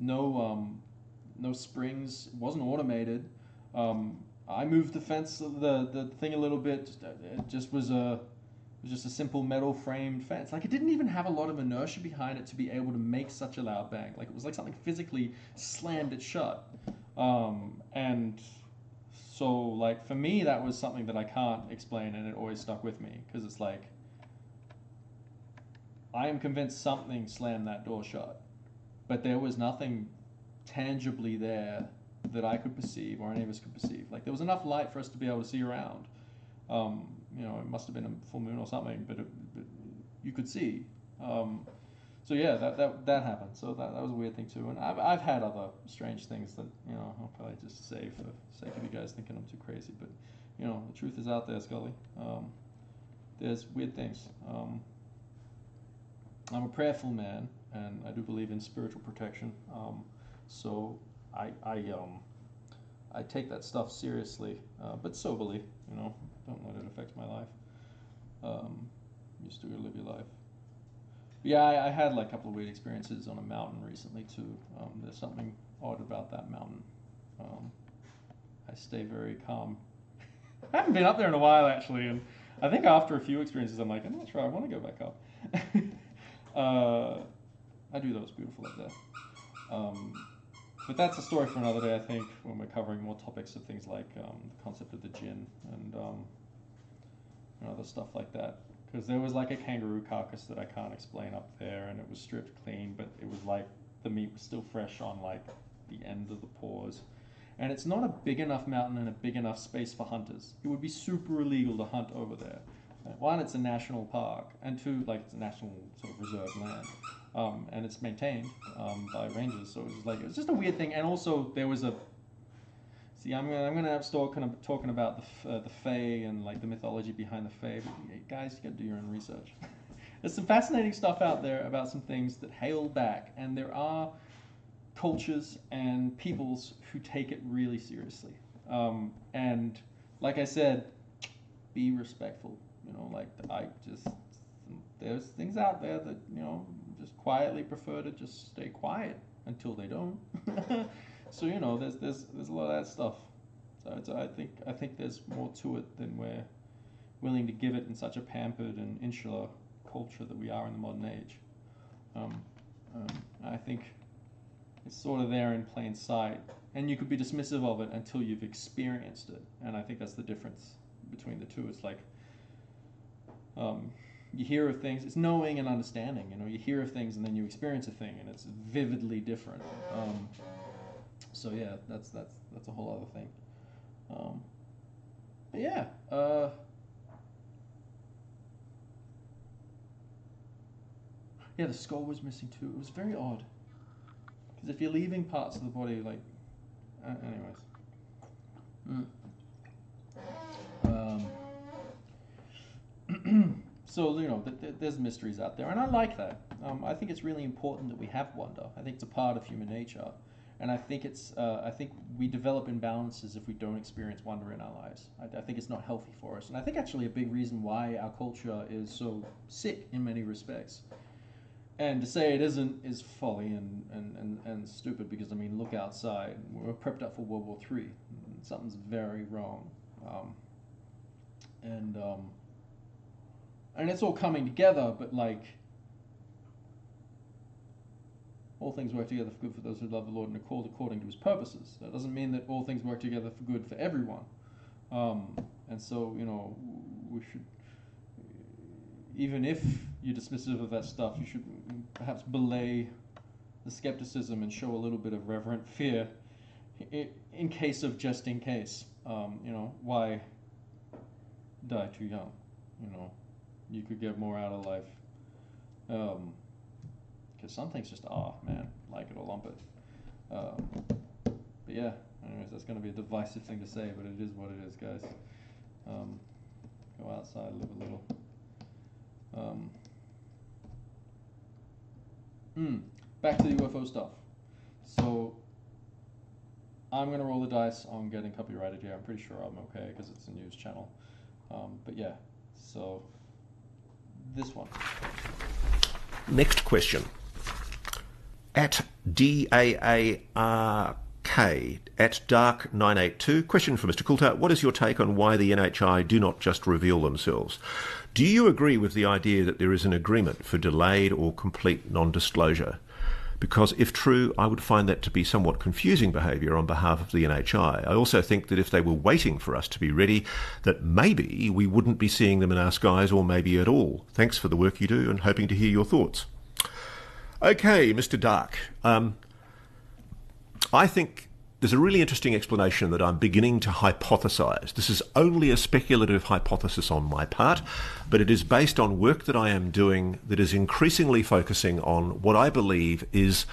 no springs. It wasn't automated. I moved the fence, the thing a little bit. It just was just a simple metal framed fence. Like it didn't even have a lot of inertia behind it to be able to make such a loud bang. Like it was like something physically slammed it shut. And so like for me, that was something that I can't explain, and it always stuck with me, because it's like, I am convinced something slammed that door shut, but there was nothing tangibly there that I could perceive, or any of us could perceive. Like there was enough light for us to be able to see around. You know, it must have been a full moon or something, but you could see. So yeah, that happened. So that was a weird thing too. And I've had other strange things that, you know, I'll probably just say for the sake of you guys thinking I'm too crazy. But you know, the truth is out there, Scully. There's weird things. I'm a prayerful man, and I do believe in spiritual protection. So I take that stuff seriously, but soberly. You know, don't let it affect my life. You still gotta live your life. But yeah, I had like a couple of weird experiences on a mountain recently too. There's something odd about that mountain. I stay very calm. I haven't been up there in a while actually, and I think after a few experiences, I'm like, I'm not sure I want to go back up. I do, though, it's beautiful up there. But that's a story for another day, I think, when we're covering more topics of things like the concept of the jinn and other stuff like that. Because there was like a kangaroo carcass that I can't explain up there, and it was stripped clean, but it was like the meat was still fresh on like the end of the paws. And it's not a big enough mountain and a big enough space for hunters. It would be super illegal to hunt over there. One, it's a national park, and two, like, it's a national sort of reserve land, and it's maintained by rangers. So it's just a weird thing. And also, there was a see. I'm gonna start kind of talking about the Fae and like the mythology behind the Fae. But guys, you gotta do your own research. There's some fascinating stuff out there about some things that hail back, and there are cultures and peoples who take it really seriously. And like I said, be respectful. You know, like there's things out there that, you know, just quietly prefer to just stay quiet until they don't. So, you know, there's a lot of that stuff. So I think there's more to it than we're willing to give it in such a pampered and insular culture that we are in the modern age. I think it's sort of there in plain sight, and you could be dismissive of it until you've experienced it. And I think that's the difference between the two. It's like, you hear of things, it's knowing and understanding. You know, you hear of things and then you experience a thing, and it's vividly different. So yeah, that's a whole other thing. But yeah, yeah, the skull was missing too. It was very odd, because if you're leaving parts of the body, like, anyways. So, you know, there's mysteries out there, and I like that. I think it's really important that we have wonder. I think it's a part of human nature, and I think I think we develop imbalances if we don't experience wonder in our lives. I think it's not healthy for us, and I think actually a big reason why our culture is so sick in many respects. And to say it isn't is folly and stupid, because, I mean, look outside. We're prepped up for World War III. Something's very wrong. And it's all coming together, but, like, all things work together for good for those who love the Lord and are called according to his purposes. That doesn't mean that all things work together for good for everyone. And so, you know, we should, even if you're dismissive of that stuff, you should perhaps belay the skepticism and show a little bit of reverent fear in case of just in case. You know, why die too young? You know, you could get more out of life. Because some things just are, man, like it or lump it. But yeah, anyways, that's going to be a divisive thing to say, but it is what it is, guys. Go outside, live a little. Back to the UFO stuff. So I'm going to roll the dice on getting copyrighted here. I'm pretty sure I'm okay because it's a news channel. But yeah, so this one. Next question. At DAARK, at Dark982, question for Mr. Coulter. What is your take on why the NHI do not just reveal themselves? Do you agree with the idea that there is an agreement for delayed or complete non-disclosure? Because if true, I would find that to be somewhat confusing behaviour on behalf of the NHI. I also think that if they were waiting for us to be ready, that maybe we wouldn't be seeing them in our skies, or maybe at all. Thanks for the work you do, and hoping to hear your thoughts. Okay, Mr. Dark. I think there's a really interesting explanation that I'm beginning to hypothesise. This is only a speculative hypothesis on my part, but it is based on work that I am doing that is increasingly focusing on what I believe is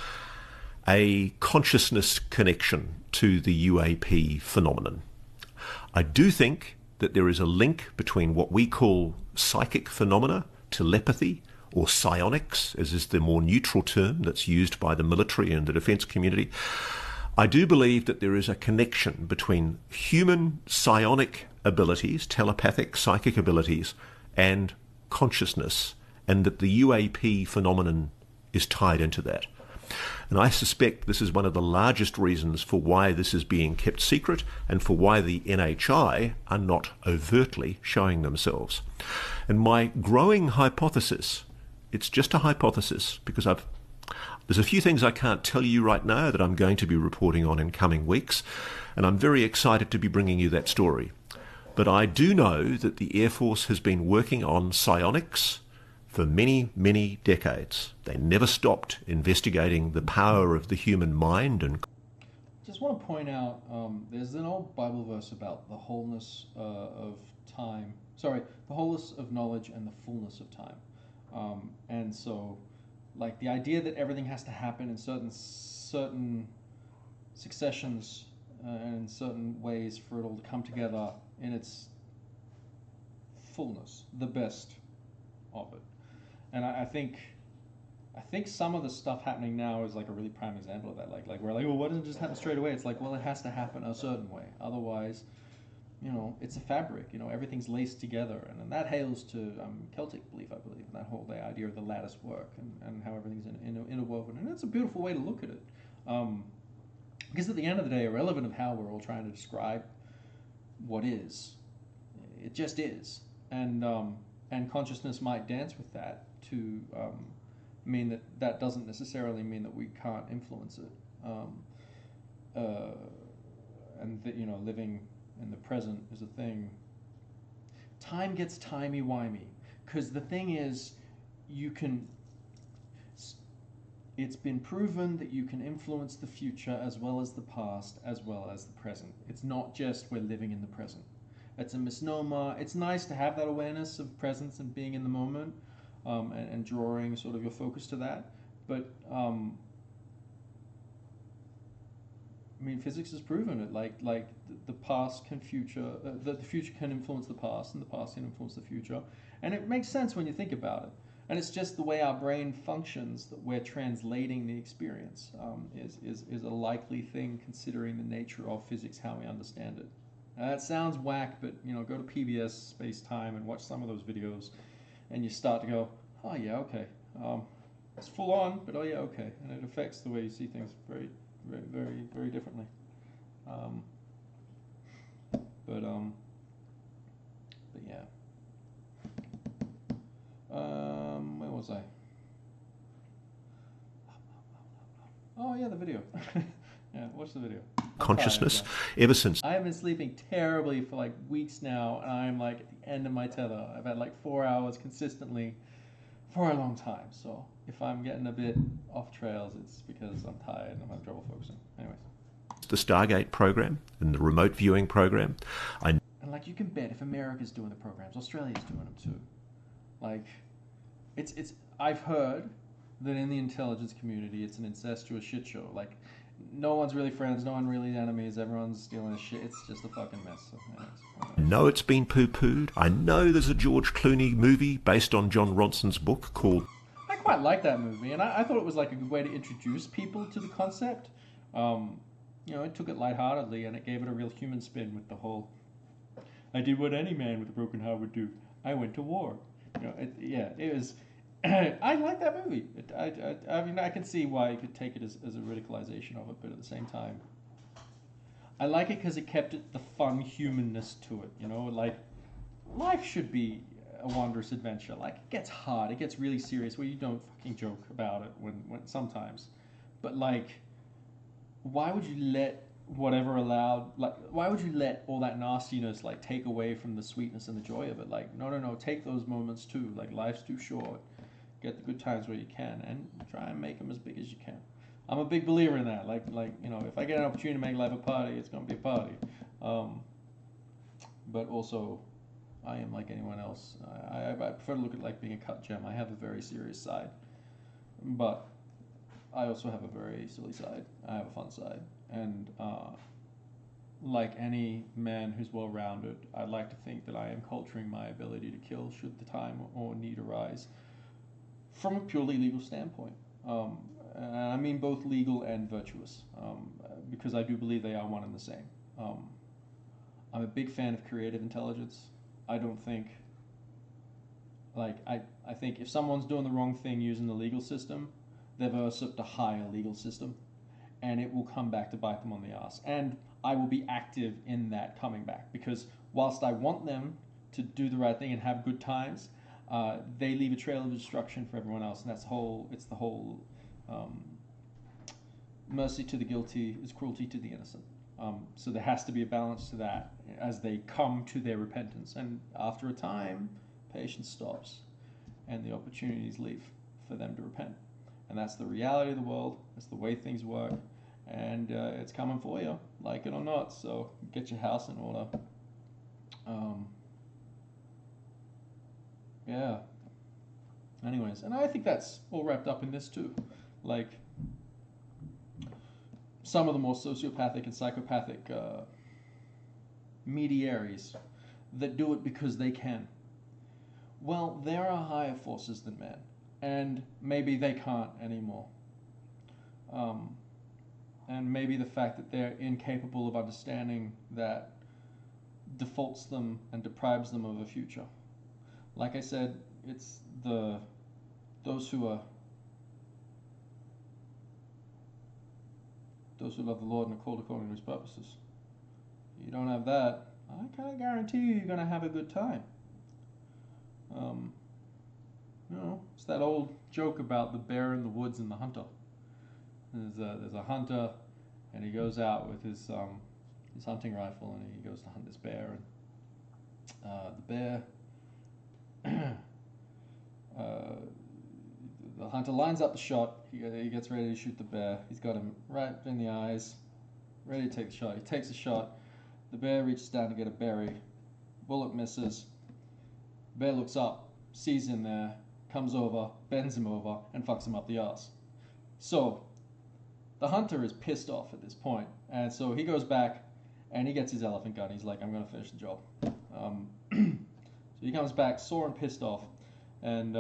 a consciousness connection to the UAP phenomenon. I do think that there is a link between what we call psychic phenomena, telepathy, or psionics, as is the more neutral term that's used by the military and the defence community. I do believe that there is a connection between human psionic abilities, telepathic, psychic abilities, and consciousness, and that the UAP phenomenon is tied into that. And I suspect this is one of the largest reasons for why this is being kept secret and for why the NHI are not overtly showing themselves. And my growing hypothesis, it's just a hypothesis because there's a few things I can't tell you right now that I'm going to be reporting on in coming weeks, and I'm very excited to be bringing you that story. But I do know that the Air Force has been working on psionics for many, many decades. They never stopped investigating the power of the human mind and just want to point out there's an old Bible verse about the wholeness of time. Sorry, the wholeness of knowledge and the fullness of time. And so, like the idea that everything has to happen in certain successions and in certain ways for it all to come together in its fullness, the best of it. And I think some of the stuff happening now is like a really prime example of that. Like we're like, oh, why doesn't it just happen straight away? It's like, well, it has to happen a certain way. Otherwise, it's a fabric. Everything's laced together, and that hails to Celtic belief, I believe, and that whole idea of the lattice work and how everything's interwoven. And it's a beautiful way to look at it. Because at the end of the day, irrelevant of how we're all trying to describe what is, it just is. And consciousness might dance with that to mean that doesn't necessarily mean that we can't influence it. And that, living in the present is a thing. Time gets timey-wimey, because the thing is, it's been proven that you can influence the future as well as the past as well as the present. It's not just we're living in the present. It's a misnomer. It's nice to have that awareness of presence and being in the moment, and drawing sort of your focus to that. But physics has proven it. Like the past can future, the future can influence the past, and the past can influence the future, and it makes sense when you think about it. And it's just the way our brain functions that we're translating the experience is a likely thing, considering the nature of physics, how we understand it. Now, that sounds whack, but go to PBS Space Time and watch some of those videos, and you start to go, oh yeah, okay, it's full on, but oh yeah, okay, and it affects the way you see things very, very, very, very differently. But yeah. Where was I? Oh yeah, the video. Yeah, watch the video. Consciousness, ever since. I have been sleeping terribly for like weeks now, and I'm like at the end of my tether. I've had like 4 hours consistently for a long time. So if I'm getting a bit off trails, it's because I'm tired and I'm having trouble focusing. Anyways. The Stargate program and the remote viewing program. And like you can bet if America's doing the programs, Australia's doing them too. Like, it's. I've heard that in the intelligence community, it's an incestuous shit show. Like, no one's really friends, no one really enemies. Everyone's dealing with shit. It's just a fucking mess. So, anyways. I know it's been poo-pooed. I know there's a George Clooney movie based on John Ronson's book called. I quite like that movie, and I thought it was like a good way to introduce people to the concept. It took it lightheartedly, and it gave it a real human spin with the whole. I did what any man with a broken heart would do. I went to war. It was. I like that movie. I can see why you could take it as a radicalization of it, but at the same time, I like it because it kept the fun humanness to it. Like life should be a wondrous adventure. Like it gets hard, it gets really serious where you don't fucking joke about it when sometimes, but like, why would you let why would you let all that nastiness like take away from the sweetness and the joy of it? Like no, take those moments too. Like life's too short. Get the good times where you can, and try and make them as big as you can. I'm a big believer in that. Like if I get an opportunity to make life a party, it's gonna be a party. But also, I am like anyone else. I prefer to look at it like being a cut gem. I have a very serious side, but I also have a very silly side. I have a fun side, and like any man who's well-rounded, I'd like to think that I am culturing my ability to kill should the time or need arise, from a purely legal standpoint. And I mean both legal and virtuous, because I do believe they are one and the same. I'm a big fan of creative intelligence. I don't think, I think if someone's doing the wrong thing using the legal system, they've usurped a higher legal system, and it will come back to bite them on the ass. And I will be active in that coming back, because whilst I want them to do the right thing and have good times, they leave a trail of destruction for everyone else, and it's the whole mercy to the guilty is cruelty to the innocent. So there has to be a balance to that as they come to their repentance, and after a time, patience stops, and the opportunities leave for them to repent. And that's the reality of the world. That's the way things work. and it's coming for you, like it or not. So get your house in order. Yeah. Anyways, and I think that's all wrapped up in this too. Like some of the more sociopathic and psychopathic mediaries that do it because they can. Well, there are higher forces than man, and maybe they can't anymore. And maybe the fact that they're incapable of understanding that defaults them and deprives them of a future. Like I said, it's those who love the Lord and are called according to His purposes. You don't have that, I can't guarantee you're going to have a good time. It's that old joke about the bear in the woods and the hunter. There's a hunter, and he goes out with his hunting rifle, and he goes to hunt this bear, and the bear, the hunter lines up the shot. He gets ready to shoot the bear. He's got him right in the eyes, ready to take the shot. He takes the shot. The bear reaches down to get a berry. Bullet misses. Bear looks up, sees him there, comes over, bends him over, and fucks him up the ass. So the hunter is pissed off at this point, and so he goes back and he gets his elephant gun. He's like, I'm going to finish the job. So he comes back sore and pissed off, and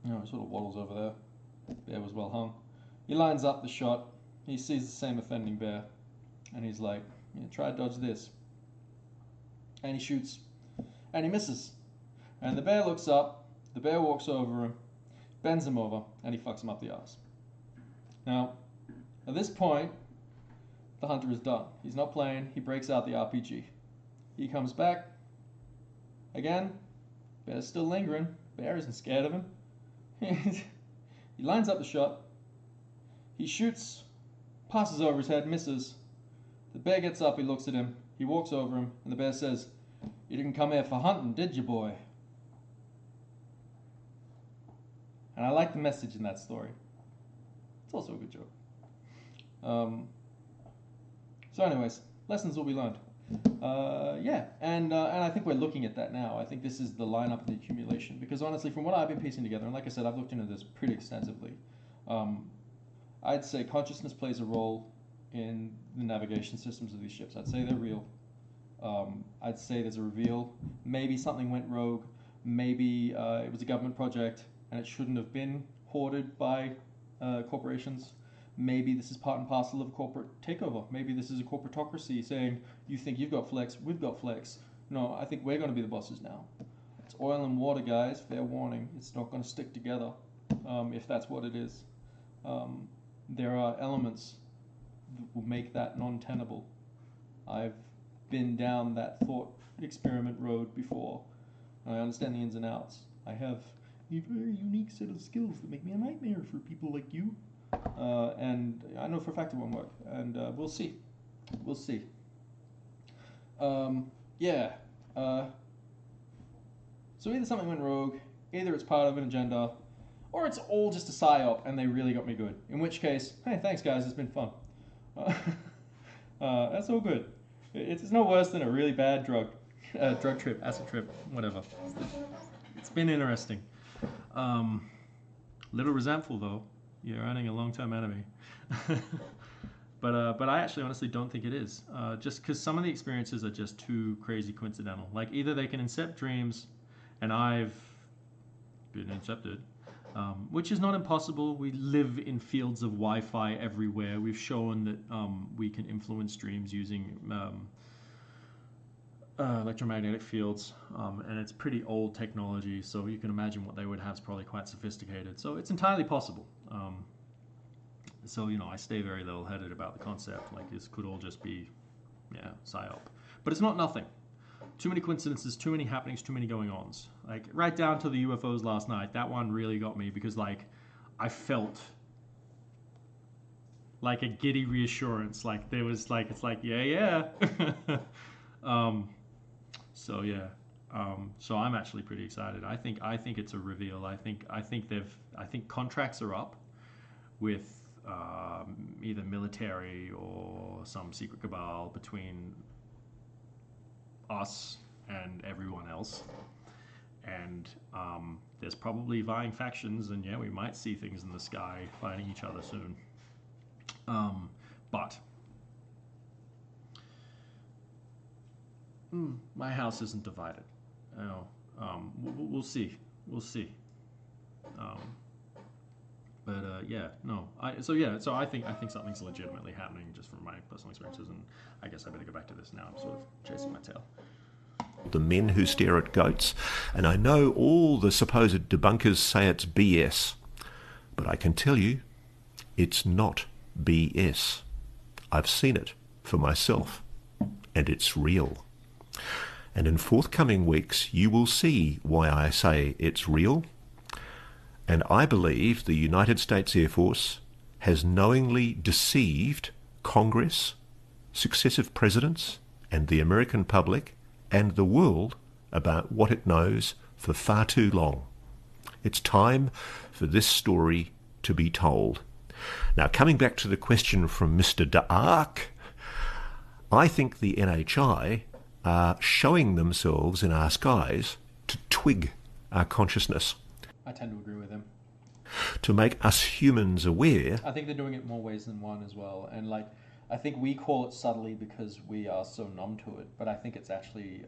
he sort of waddles over there. Bear was well hung. He lines up the shot. He sees the same offending bear, and he's like, try to dodge this. And he shoots, and he misses. And the bear looks up, the bear walks over him, bends him over, and he fucks him up the ass. Now, at this point, the hunter is done. He's not playing, he breaks out the RPG. He comes back, again, bear's still lingering, bear isn't scared of him. He lines up the shot, he shoots, passes over his head, misses. The bear gets up, he looks at him, he walks over him, and the bear says, "You didn't come here for hunting, did you, boy?" And I like the message in that story. It's also a good joke. So anyways, lessons will be learned. And I think we're looking at that now. I think this is the lineup of the accumulation, because honestly, from what I've been piecing together, and like I said, I've looked into this pretty extensively, I'd say consciousness plays a role in the navigation systems of these ships. I'd say they're real. I'd say there's a reveal. Maybe something went rogue. Maybe it was a government project and it shouldn't have been hoarded by corporations. Maybe this is part and parcel of a corporate takeover. Maybe this is a corporatocracy saying, you think you've got flex, we've got flex. No, I think we're going to be the bosses now. It's oil and water, guys. Fair warning. It's not going to stick together if that's what it is. There are elements that will make that non-tenable. I've been down that thought experiment road before. I understand the ins and outs. I have a very unique set of skills that make me a nightmare for people like you. And I know for a fact it won't work. And we'll see. We'll see. So either something went rogue, either it's part of an agenda, or it's all just a psyop and they really got me good. In which case, hey, thanks guys, it's been fun. That's all good. It's no worse than a really bad drug trip, acid trip, whatever. It's been interesting. Little resentful though. You're running a long-term enemy. But I actually honestly don't think it is. Just because some of the experiences are just too crazy coincidental. Like either they can incept dreams, and I've been incepted, which is not impossible. We live in fields of Wi-Fi everywhere. We've shown that we can influence dreams using electromagnetic fields, and it's pretty old technology, so you can imagine what they would have is probably quite sophisticated. So it's entirely possible. So, I stay very level-headed about the concept. Like, this could all just be, psyop. But it's not nothing. Too many coincidences, too many happenings, too many going-ons. Like, right down to the UFOs last night. That one really got me because, like, I felt like a giddy reassurance. Like, there was, like, it's like, yeah. So, yeah. So I'm actually pretty excited. I think it's a reveal. I think contracts are up with either military or some secret cabal between us and everyone else. And there's probably vying factions, and yeah, we might see things in the sky fighting each other soon. But my house isn't divided. You know, we'll see. We'll see. Yeah, no. So I think something's legitimately happening just from my personal experiences, and I guess I better go back to this now. I'm sort of chasing my tail. The men who stare at goats, and I know all the supposed debunkers say it's BS, but I can tell you it's not BS. I've seen it for myself, and it's real. And in forthcoming weeks you will see why I say it's real. And I believe the United States Air Force has knowingly deceived Congress, successive presidents, and the American public and the world about what it knows for far too long. It's time for this story to be told. Now, coming back to the question from Mr. D'Arc, I think the NHI are showing themselves in our skies to twig our consciousness. I tend to agree with him. To make us humans aware. I think they're doing it more ways than one as well. And I think we call it subtly because we are so numb to it. But I think it's actually,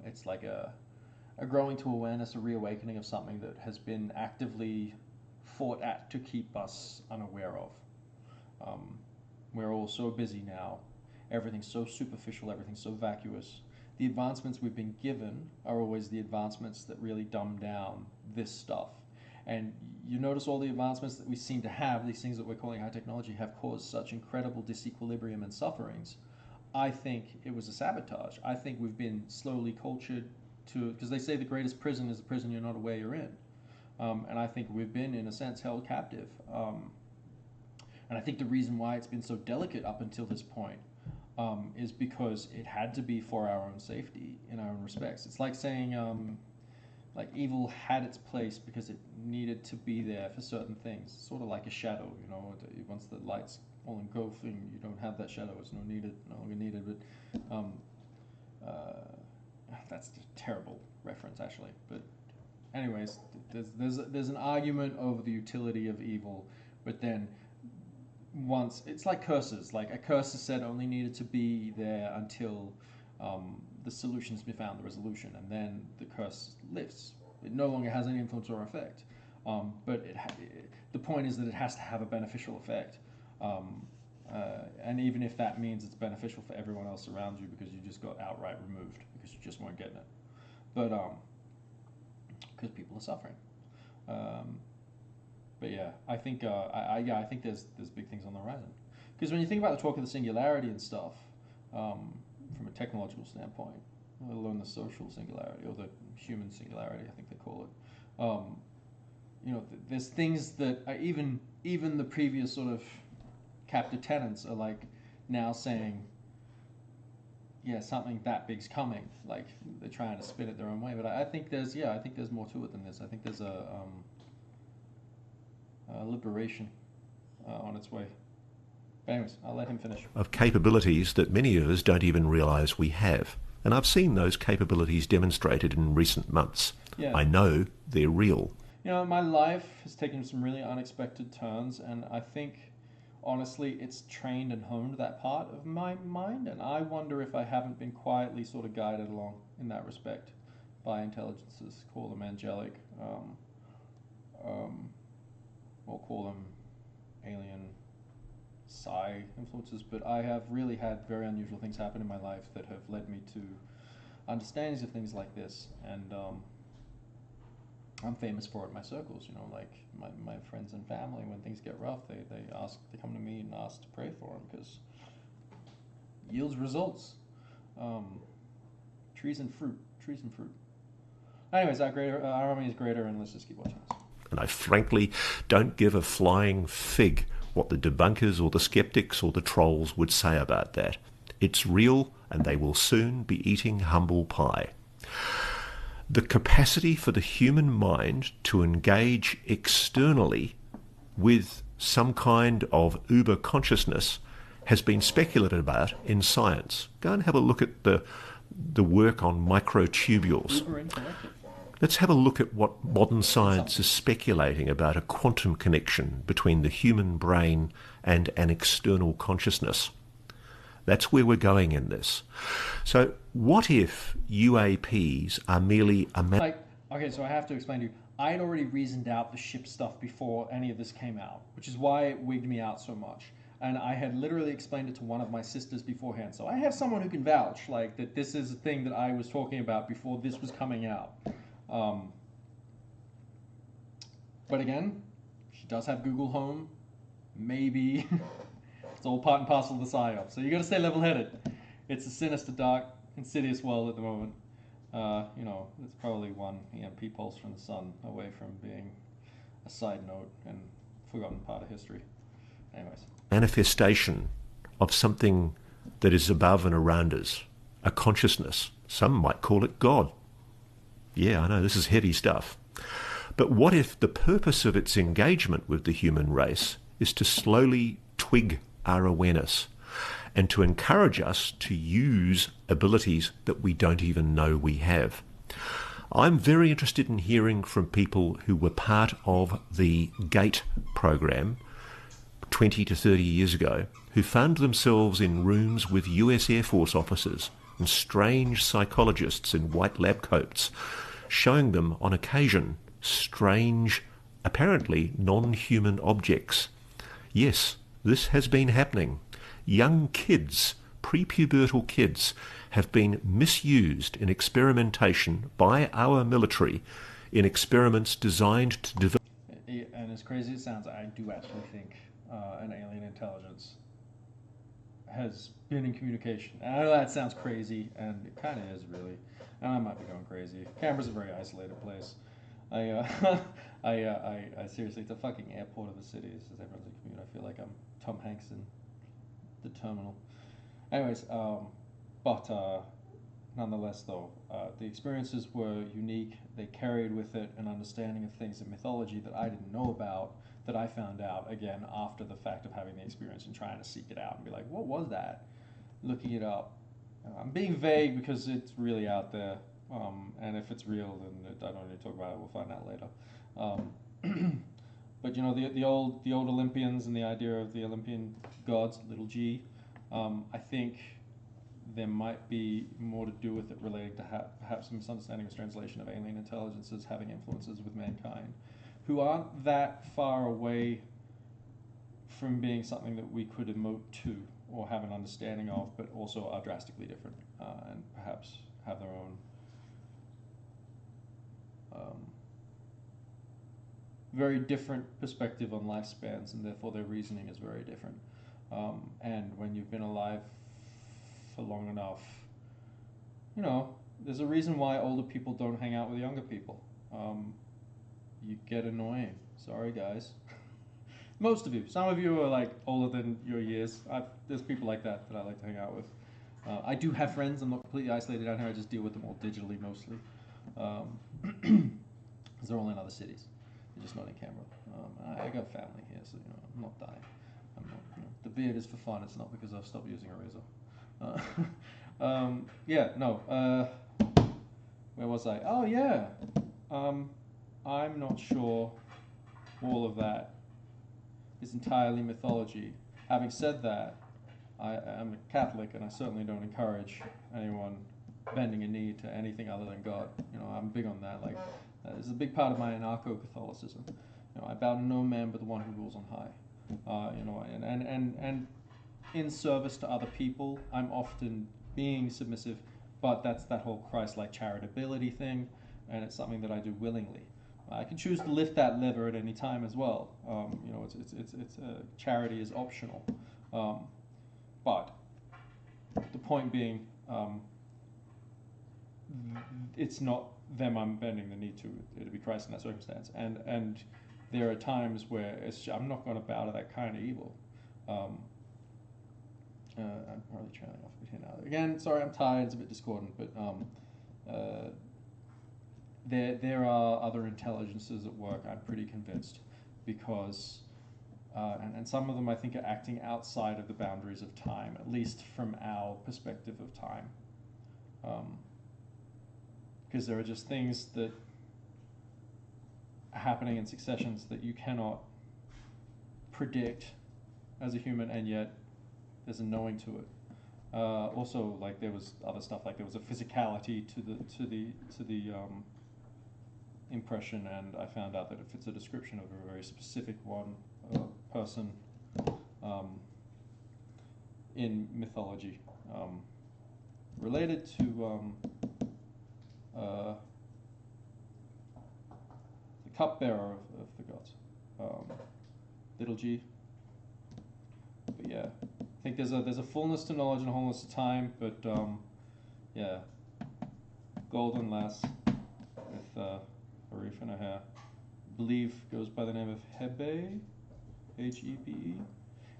it's like a growing to awareness, a reawakening of something that has been actively fought at to keep us unaware of. We're all so busy now. Everything's so superficial, everything's so vacuous. The advancements we've been given are always the advancements that really dumb down this stuff. And you notice all the advancements that we seem to have, these things that we're calling high technology, have caused such incredible disequilibrium and sufferings. I think it was a sabotage. I think we've been slowly cultured to, because they say the greatest prison is the prison you're not aware you're in. And I think we've been, in a sense, held captive. And I think the reason why it's been so delicate up until this point is because it had to be for our own safety in our own respects. It's like saying, like evil had its place because it needed to be there for certain things. Sort of like a shadow, you know. Once the lights all engulfing, you don't have that shadow. It's no longer needed. But that's a terrible reference, actually. But anyways, there's an argument over the utility of evil, but then once it's like curses. Like a curse is said only needed to be there until the solution's been found, the resolution, and then the curse lifts. It no longer has any influence or effect. But the point is that it has to have a beneficial effect. And even if that means it's beneficial for everyone else around you because you just got outright removed because you just weren't getting it. But because people are suffering. But yeah, I think I think there's big things on the horizon. Because when you think about the talk of the singularity and stuff, from a technological standpoint, let alone the social singularity or the human singularity, I think they call it. You know, there's things that are even the previous sort of captive tenants are like now saying, yeah, something that big's coming. Like they're trying to spin it their own way. But I think there's more to it than this. I think there's a liberation on its way. But anyways, I'll let him finish. Of capabilities that many of us don't even realise we have. And I've seen those capabilities demonstrated in recent months. Yeah. I know they're real. You know, my life has taken some really unexpected turns, and I think, honestly, it's trained and honed that part of my mind, and I wonder if I haven't been quietly sort of guided along in that respect by intelligences, call them angelic, or call them alien psi influences, but I have really had very unusual things happen in my life that have led me to understandings of things like this, and I'm famous for it in my circles, you know, like my friends and family, when things get rough, they come to me and ask to pray for them, because yields results. Trees and fruit. Anyways, our army is greater, and let's just keep watching this. And I frankly don't give a flying fig what the debunkers or the skeptics or the trolls would say about that. It's real, and they will soon be eating humble pie. The capacity for the human mind to engage externally with some kind of uber consciousness has been speculated about in science. Go and have a look at the work on microtubules. Let's have a look at what modern science is speculating about a quantum connection between the human brain and an external consciousness. That's where we're going in this. So what if UAPs are merely a... Okay, so I have to explain to you. I had already reasoned out the ship stuff before any of this came out, which is why it wigged me out so much. And I had literally explained it to one of my sisters beforehand. So I have someone who can vouch, like, that this is a thing that I was talking about before this was coming out. But again, she does have Google Home. Maybe it's all part and parcel of the psyop. So you got to stay level-headed. It's a sinister, dark, insidious world at the moment. You know, it's probably one EMP pulse from the sun away from being a side note and forgotten part of history. Anyways. Manifestation of something that is above and around us, a consciousness. Some might call it God. Yeah, I know, this is heavy stuff. But what if the purpose of its engagement with the human race is to slowly twig our awareness and to encourage us to use abilities that we don't even know we have? I'm very interested in hearing from people who were part of the GATE program 20 to 30 years ago, who found themselves in rooms with US Air Force officers and strange psychologists in white lab coats, showing them on occasion strange, apparently non-human objects. Yes, this has been happening. Young kids, prepubertal kids, have been misused in experimentation by our military in experiments designed to develop... And as crazy as it sounds, I do actually think an alien intelligence has been in communication. And I know that sounds crazy, and it kind of is, really. And I might be going crazy. Canberra's a very isolated place. I seriously, it's a fucking airport of a city. It says everyone's a commute. I feel like I'm Tom Hanks in The Terminal. Anyways, but nonetheless, though, the experiences were unique. They carried with it an understanding of things in mythology that I didn't know about, that I found out, again, after the fact of having the experience and trying to seek it out and be like, what was that? Looking it up. I'm being vague because it's really out there, and if it's real, then I don't need to talk about it. We'll find out later. But you know, the old Olympians and the idea of the Olympian gods, little g, I think there might be more to do with it relating to perhaps some misunderstanding of translation of alien intelligences having influences with mankind, who aren't that far away from being something that we could emote to or have an understanding of, but also are drastically different, and perhaps have their own very different perspective on lifespans, and therefore their reasoning is very different. And when you've been alive for long enough, you know, there's a reason why older people don't hang out with younger people. You get annoying. Sorry, guys. Most of you. Some of you are like older than your years. There's people like that I like to hang out with. I do have friends. I'm not completely isolated down here. I just deal with them all digitally mostly. Because they're all in other cities. They're just not in Canberra. I got family here, so you know, I'm not dying. I'm not, you know, the beard is for fun. It's not because I've stopped using a razor. Yeah, no. Where was I? Oh, yeah. I'm not sure all of that is entirely mythology. Having said that, I am a Catholic, and I certainly don't encourage anyone bending a knee to anything other than God. You know, I'm big on that. Like, this is a big part of my anarcho-Catholicism. You know, I bow to no man but the one who rules on high. You know, and in service to other people, I'm often being submissive, but that's that whole Christ-like charitability thing, and it's something that I do willingly. I can choose to lift that lever at any time as well. You know, it's charity is optional, but the point being, it's not them I'm bending the knee to. It'll be Christ in that circumstance, and there are times where I'm not going to bow to that kind of evil. I'm probably trailing off a bit here now. Again, sorry, I'm tired. It's a bit discordant, but there are other intelligences at work. I'm pretty convinced, because and some of them I think are acting outside of the boundaries of time, at least from our perspective of time. Because there are just things that are happening in successions that you cannot predict as a human, and yet there's a knowing to it. Also, like there was other stuff, like there was a physicality to the impression, and I found out that if it's a description of a very specific one person in mythology, related to the cupbearer of the gods, little g. But yeah, I think there's a fullness to knowledge and a wholeness to time. But yeah, golden lass with a reef in her hair, believe goes by the name of Hebe, Hebe.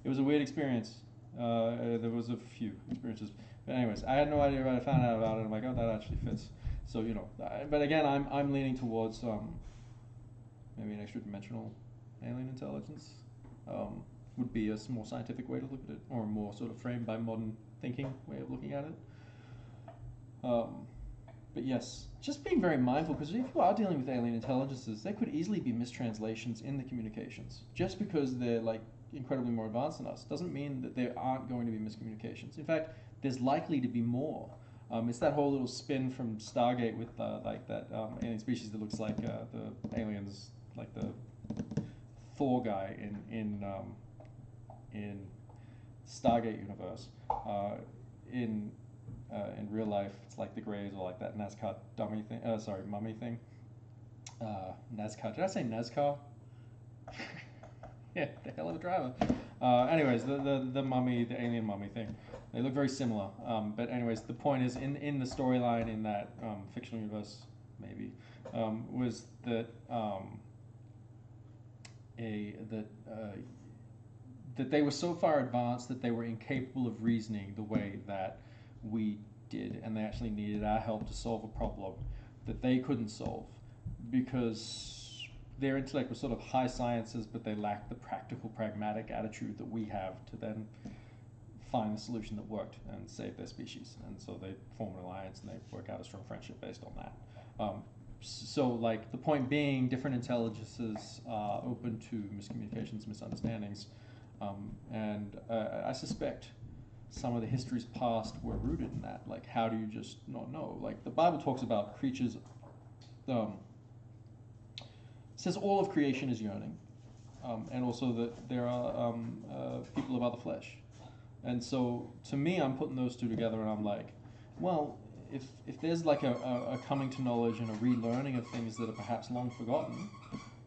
It was a weird experience. There was a few experiences, but anyways, I had no idea what I found out about it. I'm like, oh, that actually fits. So you know, but again, I'm leaning towards maybe an extra dimensional alien intelligence. Would be a more scientific way to look at it, or a more sort of framed by modern thinking way of looking at it. But yes, just being very mindful, because if you are dealing with alien intelligences, there could easily be mistranslations in the communications. Just because they're like incredibly more advanced than us doesn't mean that there aren't going to be miscommunications. In fact, there's likely to be more. It's that whole little spin from Stargate with like that alien species that looks like the aliens, like the Thor guy in Stargate universe. In real life, it's like the Greys, or like that NASCAR dummy thing. Mummy thing. NASCAR. Did I say NASCAR? Yeah, the hell of a driver. Anyways, the mummy, the alien mummy thing. They look very similar. But anyways, the point is, in the storyline in that fictional universe, maybe, was that that they were so far advanced that they were incapable of reasoning the way that we did, and they actually needed our help to solve a problem that they couldn't solve, because their intellect was sort of high sciences, but they lacked the practical, pragmatic attitude that we have to then find the solution that worked and save their species. And so they form an alliance and they work out a strong friendship based on that. So, like, the point being, different intelligences are open to miscommunications, misunderstandings, and I suspect some of the histories past were rooted in that. Like, how do you just not know? Like, the Bible talks about creatures, says all of creation is yearning, and also that there are people of other flesh. And so, to me, I'm putting those two together, and I'm like, well, if there's like a coming to knowledge and a relearning of things that are perhaps long forgotten,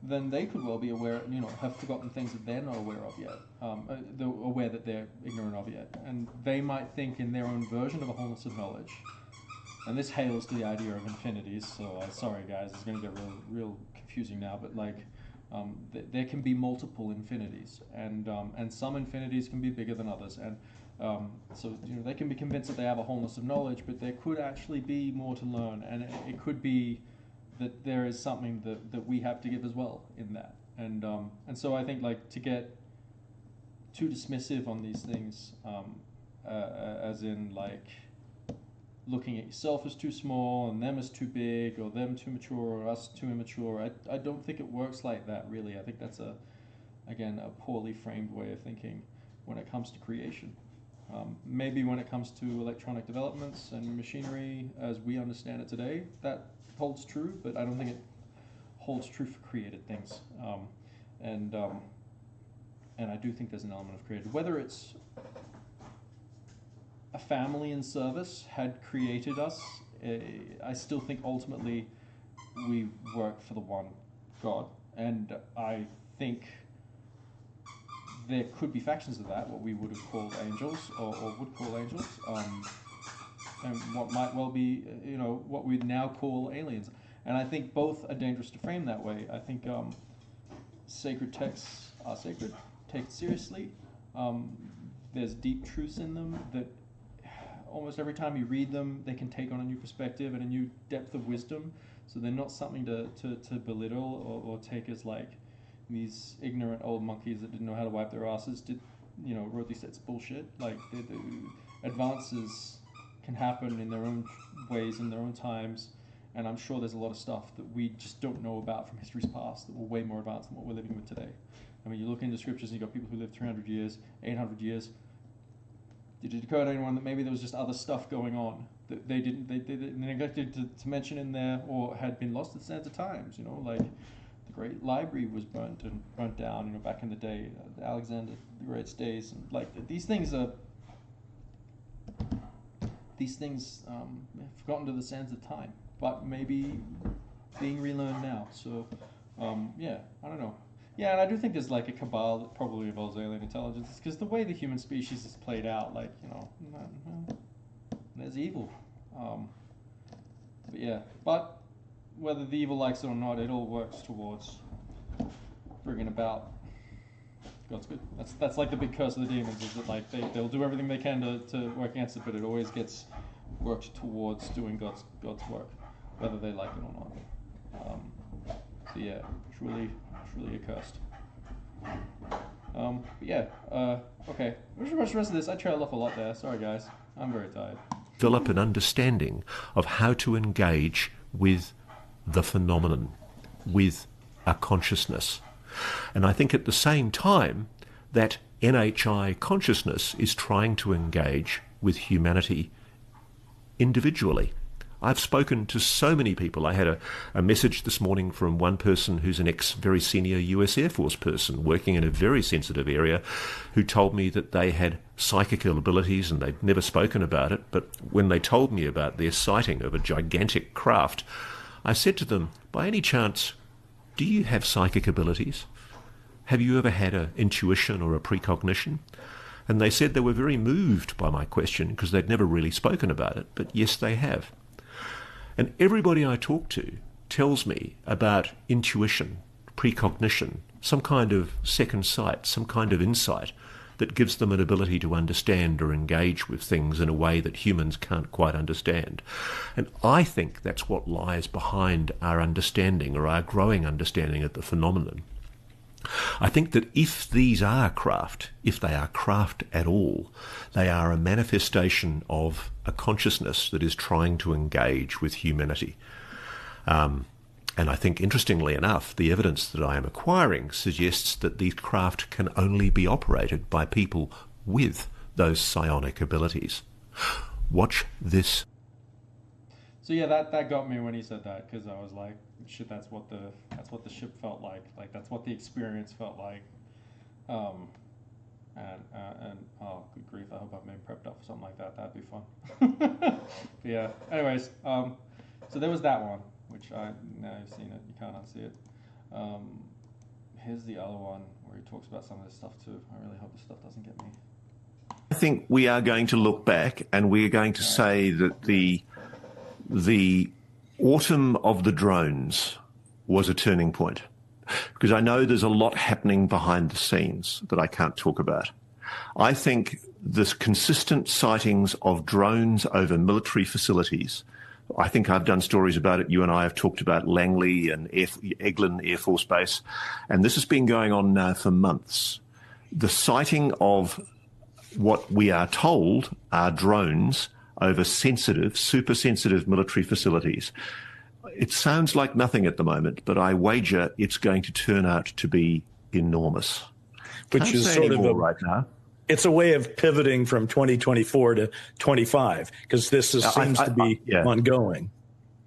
then they could well be aware, have forgotten things that they're not aware of yet, aware that they're ignorant of yet. And they might think in their own version of a wholeness of knowledge, and this hails to the idea of infinities, so sorry guys, it's going to get real confusing now, but like, there can be multiple infinities, and some infinities can be bigger than others, and so they can be convinced that they have a wholeness of knowledge, but there could actually be more to learn, and it could be that there is something that we have to give as well in that, and so I think, like, to get too dismissive on these things, as in like looking at yourself as too small and them as too big, or them too mature or us too immature, I don't think it works like that, really. I think that's again a poorly framed way of thinking when it comes to creation. Maybe when it comes to electronic developments and machinery as we understand it today, that holds true, but I don't think it holds true for created things. And I do think there's an element of created. Whether it's a family in service had created us, I still think ultimately we work for the one God. And I think there could be factions of that, what we would have called angels, or would call angels, and what might well be, what we'd now call aliens. And I think both are dangerous to frame that way. I think sacred texts are sacred, taken seriously. There's deep truths in them that almost every time you read them, they can take on a new perspective and a new depth of wisdom. So they're not something to belittle or take as like these ignorant old monkeys that didn't know how to wipe their asses wrote these sets of bullshit. Like the advances can happen in their own ways, in their own times, and I'm sure there's a lot of stuff that we just don't know about from history's past that were way more advanced than what we're living with today. I mean, you look into scriptures and you've got people who lived 300 years, 800 years. Did it occur to anyone that maybe there was just other stuff going on that they neglected to mention in there, or had been lost to the sands of times? Like the Great Library was burnt down, back in the day, Alexander the Great's days, and like these things have forgotten to the sands of time, but maybe being relearned now. So, I don't know. Yeah, and I do think there's like a cabal that probably involves alien intelligence, because the way the human species is played out, like, there's evil. But whether the evil likes it or not, it all works towards bringing about God's good. That's like the big curse of the demons, is that like they'll do everything they can to work against it, but it always gets worked towards doing God's work, whether they like it or not. Truly accursed. Okay. We should watch the rest of this. I trailed off a lot there. Sorry, guys. I'm very tired. Develop an understanding of how to engage with the phenomenon, with a consciousness. And I think at the same time that NHI consciousness is trying to engage with humanity individually. I've spoken to so many people. I had a message this morning from one person who's an very senior US Air Force person working in a very sensitive area, who told me that they had psychical abilities and they'd never spoken about it. But when they told me about their sighting of a gigantic craft, I said to them, by any chance, do you have psychic abilities? Have you ever had an intuition or a precognition? And they said they were very moved by my question because they'd never really spoken about it. But yes, they have. And everybody I talk to tells me about intuition, precognition, some kind of second sight, some kind of insight that gives them an ability to understand or engage with things in a way that humans can't quite understand. And I think that's what lies behind our understanding, or our growing understanding of the phenomenon. I think that if these are craft, if they are craft at all, they are a manifestation of a consciousness that is trying to engage with humanity. And I think, interestingly enough, the evidence that I am acquiring suggests that these craft can only be operated by people with those psionic abilities. Watch this. So yeah, that got me when he said that, because I was like, shit, that's what the ship felt like. Like, that's what the experience felt like. And oh, good grief, I hope I've been prepped up for something like that. That'd be fun. Yeah. Anyways, so there was that one, which now you've seen it, you can't unsee it. Here's the other one where he talks about some of this stuff too. I really hope this stuff doesn't get me. I think we are going to look back and we are going to say that the autumn of the drones was a turning point, because I know there's a lot happening behind the scenes that I can't talk about. I think the consistent sightings of drones over military facilities, I think I've done stories about it. You and I have talked about Langley and Eglin Air Force Base, and this has been going on now for months. The sighting of what we are told are drones over sensitive, super sensitive military facilities. It sounds like nothing at the moment, but I wager it's going to turn out to be enormous. Which is sort of right now. It's a way of pivoting from 2024 to 25, because this seems to be ongoing.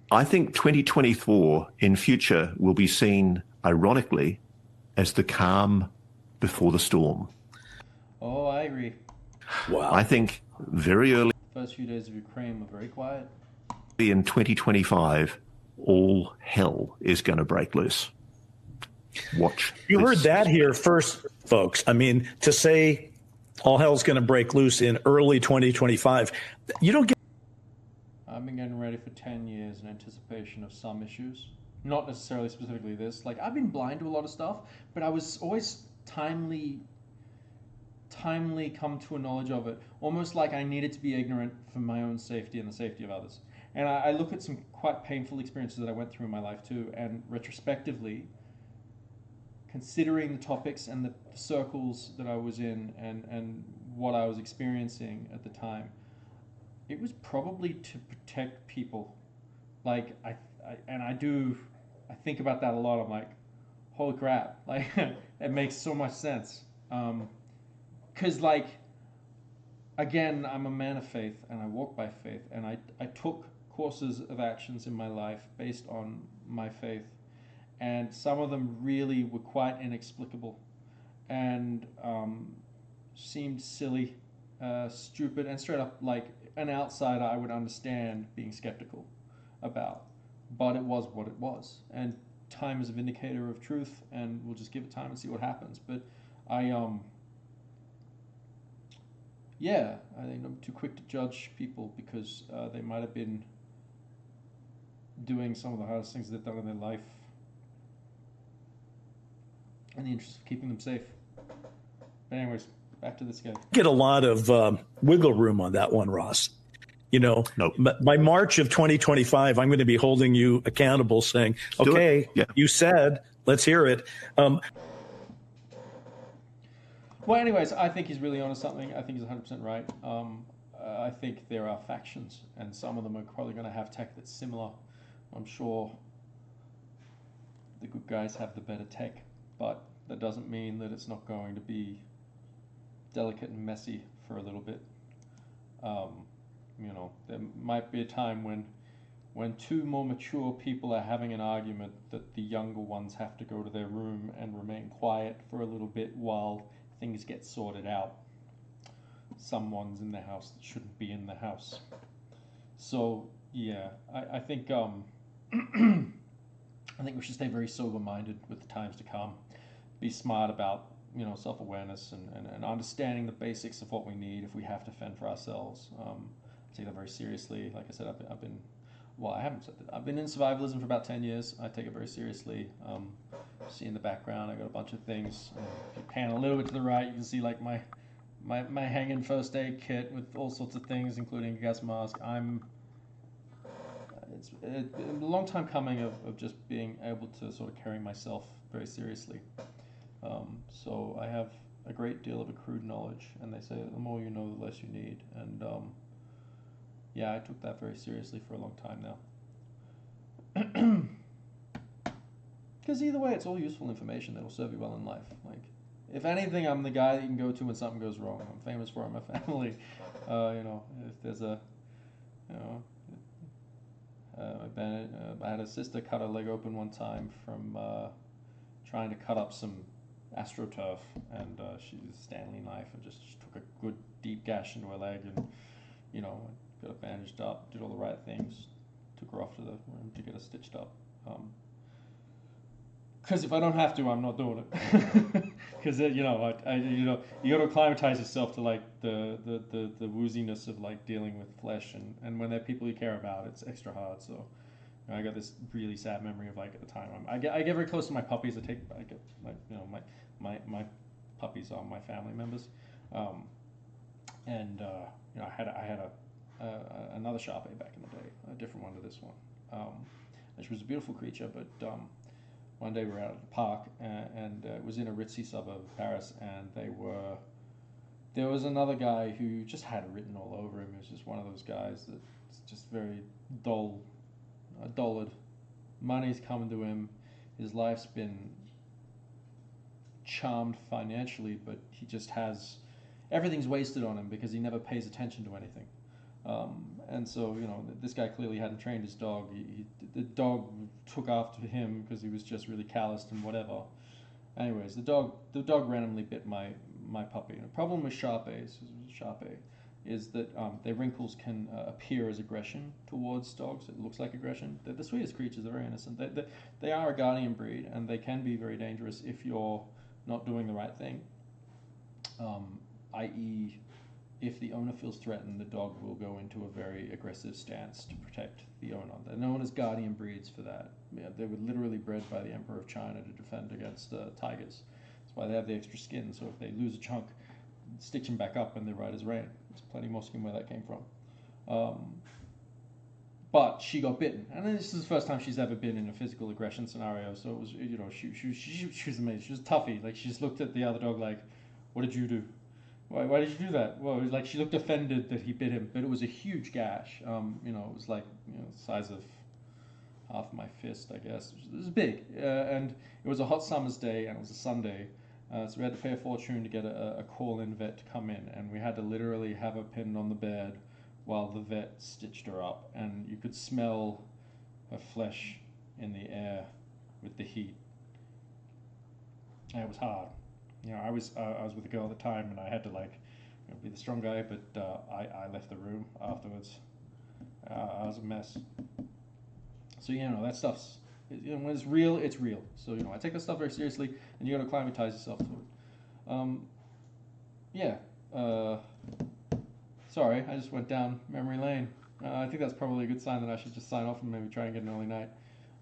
I think 2024 in future will be seen, ironically, as the calm before the storm. Oh, I agree. Wow. I think very early. First few days of Ukraine were very quiet. In 2025, all hell is going to break loose. Watch. You heard that here first, folks. I mean, to say all hell's going to break loose in early 2025, you don't get. I've been getting ready for 10 years in anticipation of some issues. Not necessarily specifically this. Like, I've been blind to a lot of stuff, but I was always timely come to a knowledge of it, almost like I needed to be ignorant for my own safety and the safety of others. And I look at some quite painful experiences that I went through in my life too, and retrospectively considering the topics and the circles that I was in, and what I was experiencing at the time, it was probably to protect people. Like I think about that a lot. I'm like, holy crap! Like it makes so much sense. Cause like again, I'm a man of faith and I walk by faith, and I took courses of actions in my life based on my faith, and some of them really were quite inexplicable and seemed silly, stupid, and straight up like an outsider I would understand being skeptical about. But it was what it was, and time is a vindicator of truth, and we'll just give it time and see what happens. But I yeah, I think I'm too quick to judge people because they might have been doing some of the hardest things they've done in their life in the interest of keeping them safe. But anyways, back to this guy. Get a lot of wiggle room on that one, Ross. You know, No. by March of 2025, I'm going to be holding you accountable, saying, "Okay, Yeah. you said, let's hear it." Well, anyways, I think he's really onto something. I think he's 100% right. I think there are factions, and some of them are probably going to have tech that's similar. I'm sure the good guys have the better tech, but that doesn't mean that it's not going to be delicate and messy for a little bit. You know, there might be a time when two more mature people are having an argument that the younger ones have to go to their room and remain quiet for a little bit while things get sorted out. Someone's in the house that shouldn't be in the house. So yeah, I think I think we should stay very sober-minded with the times to come. Be smart about, you know, self-awareness and understanding the basics of what we need if we have to fend for ourselves. Take that very seriously. Like I said, I've been well, I haven't said that. I've been in survivalism for about 10 years. I take it very seriously. See in the background, I got a bunch of things. If you pan a little bit to the right, you can see like my hanging first aid kit with all sorts of things, including a gas mask. It's a long time coming of just being able to sort of carry myself very seriously. So I have a great deal of accrued knowledge, and they say the more you know, the less you need. And yeah, I took that very seriously for a long time now. Because either way, it's all useful information that will serve you well in life. Like, if anything, I'm the guy that you can go to when something goes wrong. I'm famous for it in my family. You know, if there's a, you know, I had a sister cut her leg open one time from trying to cut up some astroturf, and she used a Stanley knife and just took a good deep gash into her leg, and you know, got her bandaged up, did all the right things, took her off to the room to get her stitched up. Because if I don't have to, I'm not doing it. Because you know, you know, you got to acclimatize yourself to like the wooziness of like dealing with flesh, and when they're people you care about, it's extra hard. So, you know, I got this really sad memory of like at the time I get very close to my puppies. I get like, you know, my puppies are my family members, and you know, I had another Sharpei back in the day, a different one to this one, which was a beautiful creature, but one day we were out at the park, and it was in a ritzy suburb of Paris, and there was another guy who just had it written all over him. He was just one of those guys that's just very dullard. Money's coming to him. His life's been charmed financially, but he just has everything's wasted on him because he never pays attention to anything. And so, you know, this guy clearly hadn't trained his dog. The dog took after him because he was just really calloused and whatever. Anyways, the dog randomly bit my puppy. And the problem with Sharpei is that their wrinkles can appear as aggression towards dogs. It looks like aggression. They're the sweetest creatures. They're very innocent. They are a guardian breed, and they can be very dangerous if you're not doing the right thing. I.e., if the owner feels threatened, the dog will go into a very aggressive stance to protect the owner. They're known as guardian breeds for that. Yeah, they were literally bred by the Emperor of China to defend against tigers. That's why they have the extra skin, so if they lose a chunk, stitch them back up and they're right as rain. There's plenty more skin where that came from. but she got bitten, and this is the first time she's ever been in a physical aggression scenario. So it was, you know, she was amazing. She was toughy. Like, she just looked at the other dog like, "What did you do? Why did you do that?" Well, it was like she looked offended that he bit him, but it was a huge gash. You know, it was like, you know, the size of half my fist, I guess. It was big, and it was a hot summer's day, and it was a Sunday. So we had to pay a fortune to get a call-in vet to come in, and we had to literally have her pinned on the bed while the vet stitched her up, and you could smell her flesh in the air with the heat. And it was hard. You know, I was with a girl at the time, and I had to, like, you know, be the strong guy, but I left the room afterwards. I was a mess. So, you know, that stuff's, you know, when it's real, it's real. So, you know, I take that stuff very seriously, and you got to acclimatize yourself to it. Yeah. Sorry, I just went down memory lane. I think that's probably a good sign that I should just sign off and maybe try and get an early night.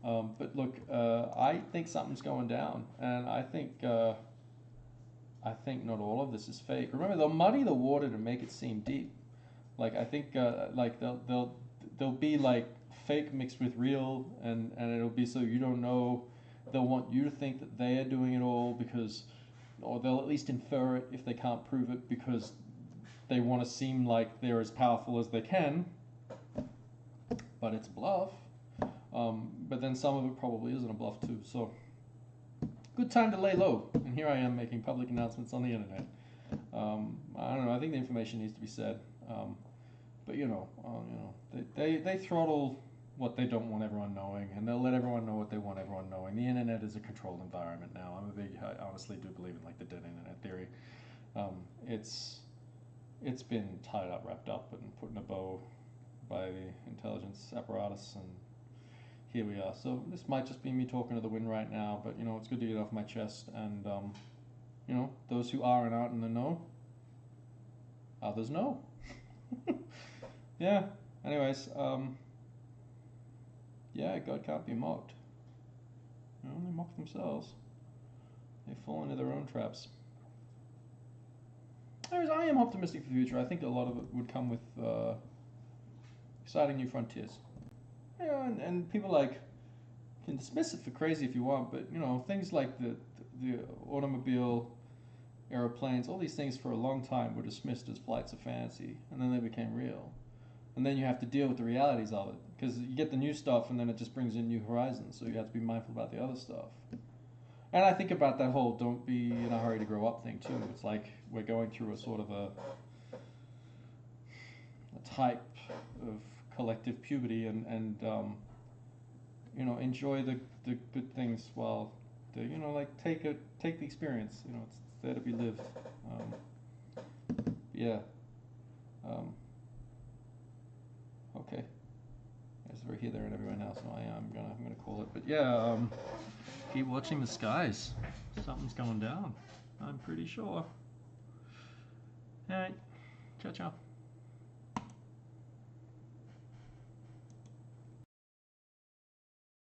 But look, I think something's going down, and I think not all of this is fake. Remember, they'll muddy the water to make it seem deep. Like, I think like they'll be like fake mixed with real, and it'll be so you don't know. They'll want you to think that they are doing it all because, or they'll at least infer it if they can't prove it, because they want to seem like they're as powerful as they can, but it's bluff. But then some of it probably isn't a bluff too. So, good time to lay low. And here I am making public announcements on the internet. I don't know. I think the information needs to be said. But you know, they throttle what they don't want everyone knowing, and they'll let everyone know what they want everyone knowing. The internet is a controlled environment now. I honestly do believe in, like, the dead internet theory. It's been tied up, wrapped up, and put in a bow by the intelligence apparatus, and here we are. So this might just be me talking to the wind right now, but you know, it's good to get off my chest. And you know, those who are and aren't in the know, others know. Yeah. Anyways, yeah, God can't be mocked. You know, they mock themselves. They fall into their own traps. Anyways, I am optimistic for the future. I think a lot of it would come with exciting new frontiers. You know, and people, like, can dismiss it for crazy if you want, but you know, things like the automobile, aeroplanes, all these things for a long time were dismissed as flights of fancy, and then they became real. And then you have to deal with the realities of it, because you get the new stuff and then it just brings in new horizons, so you have to be mindful about the other stuff. And I think about that whole don't be in a hurry to grow up thing too. It's like we're going through a sort of a type of collective puberty, and you know, enjoy the good things while you know, like, take the experience. You know, it's there to be lived. Yeah. Okay. As we're here, there, and everyone else, so I'm gonna call it. But yeah, keep watching the skies. Something's going down. I'm pretty sure. All right. Ciao, ciao.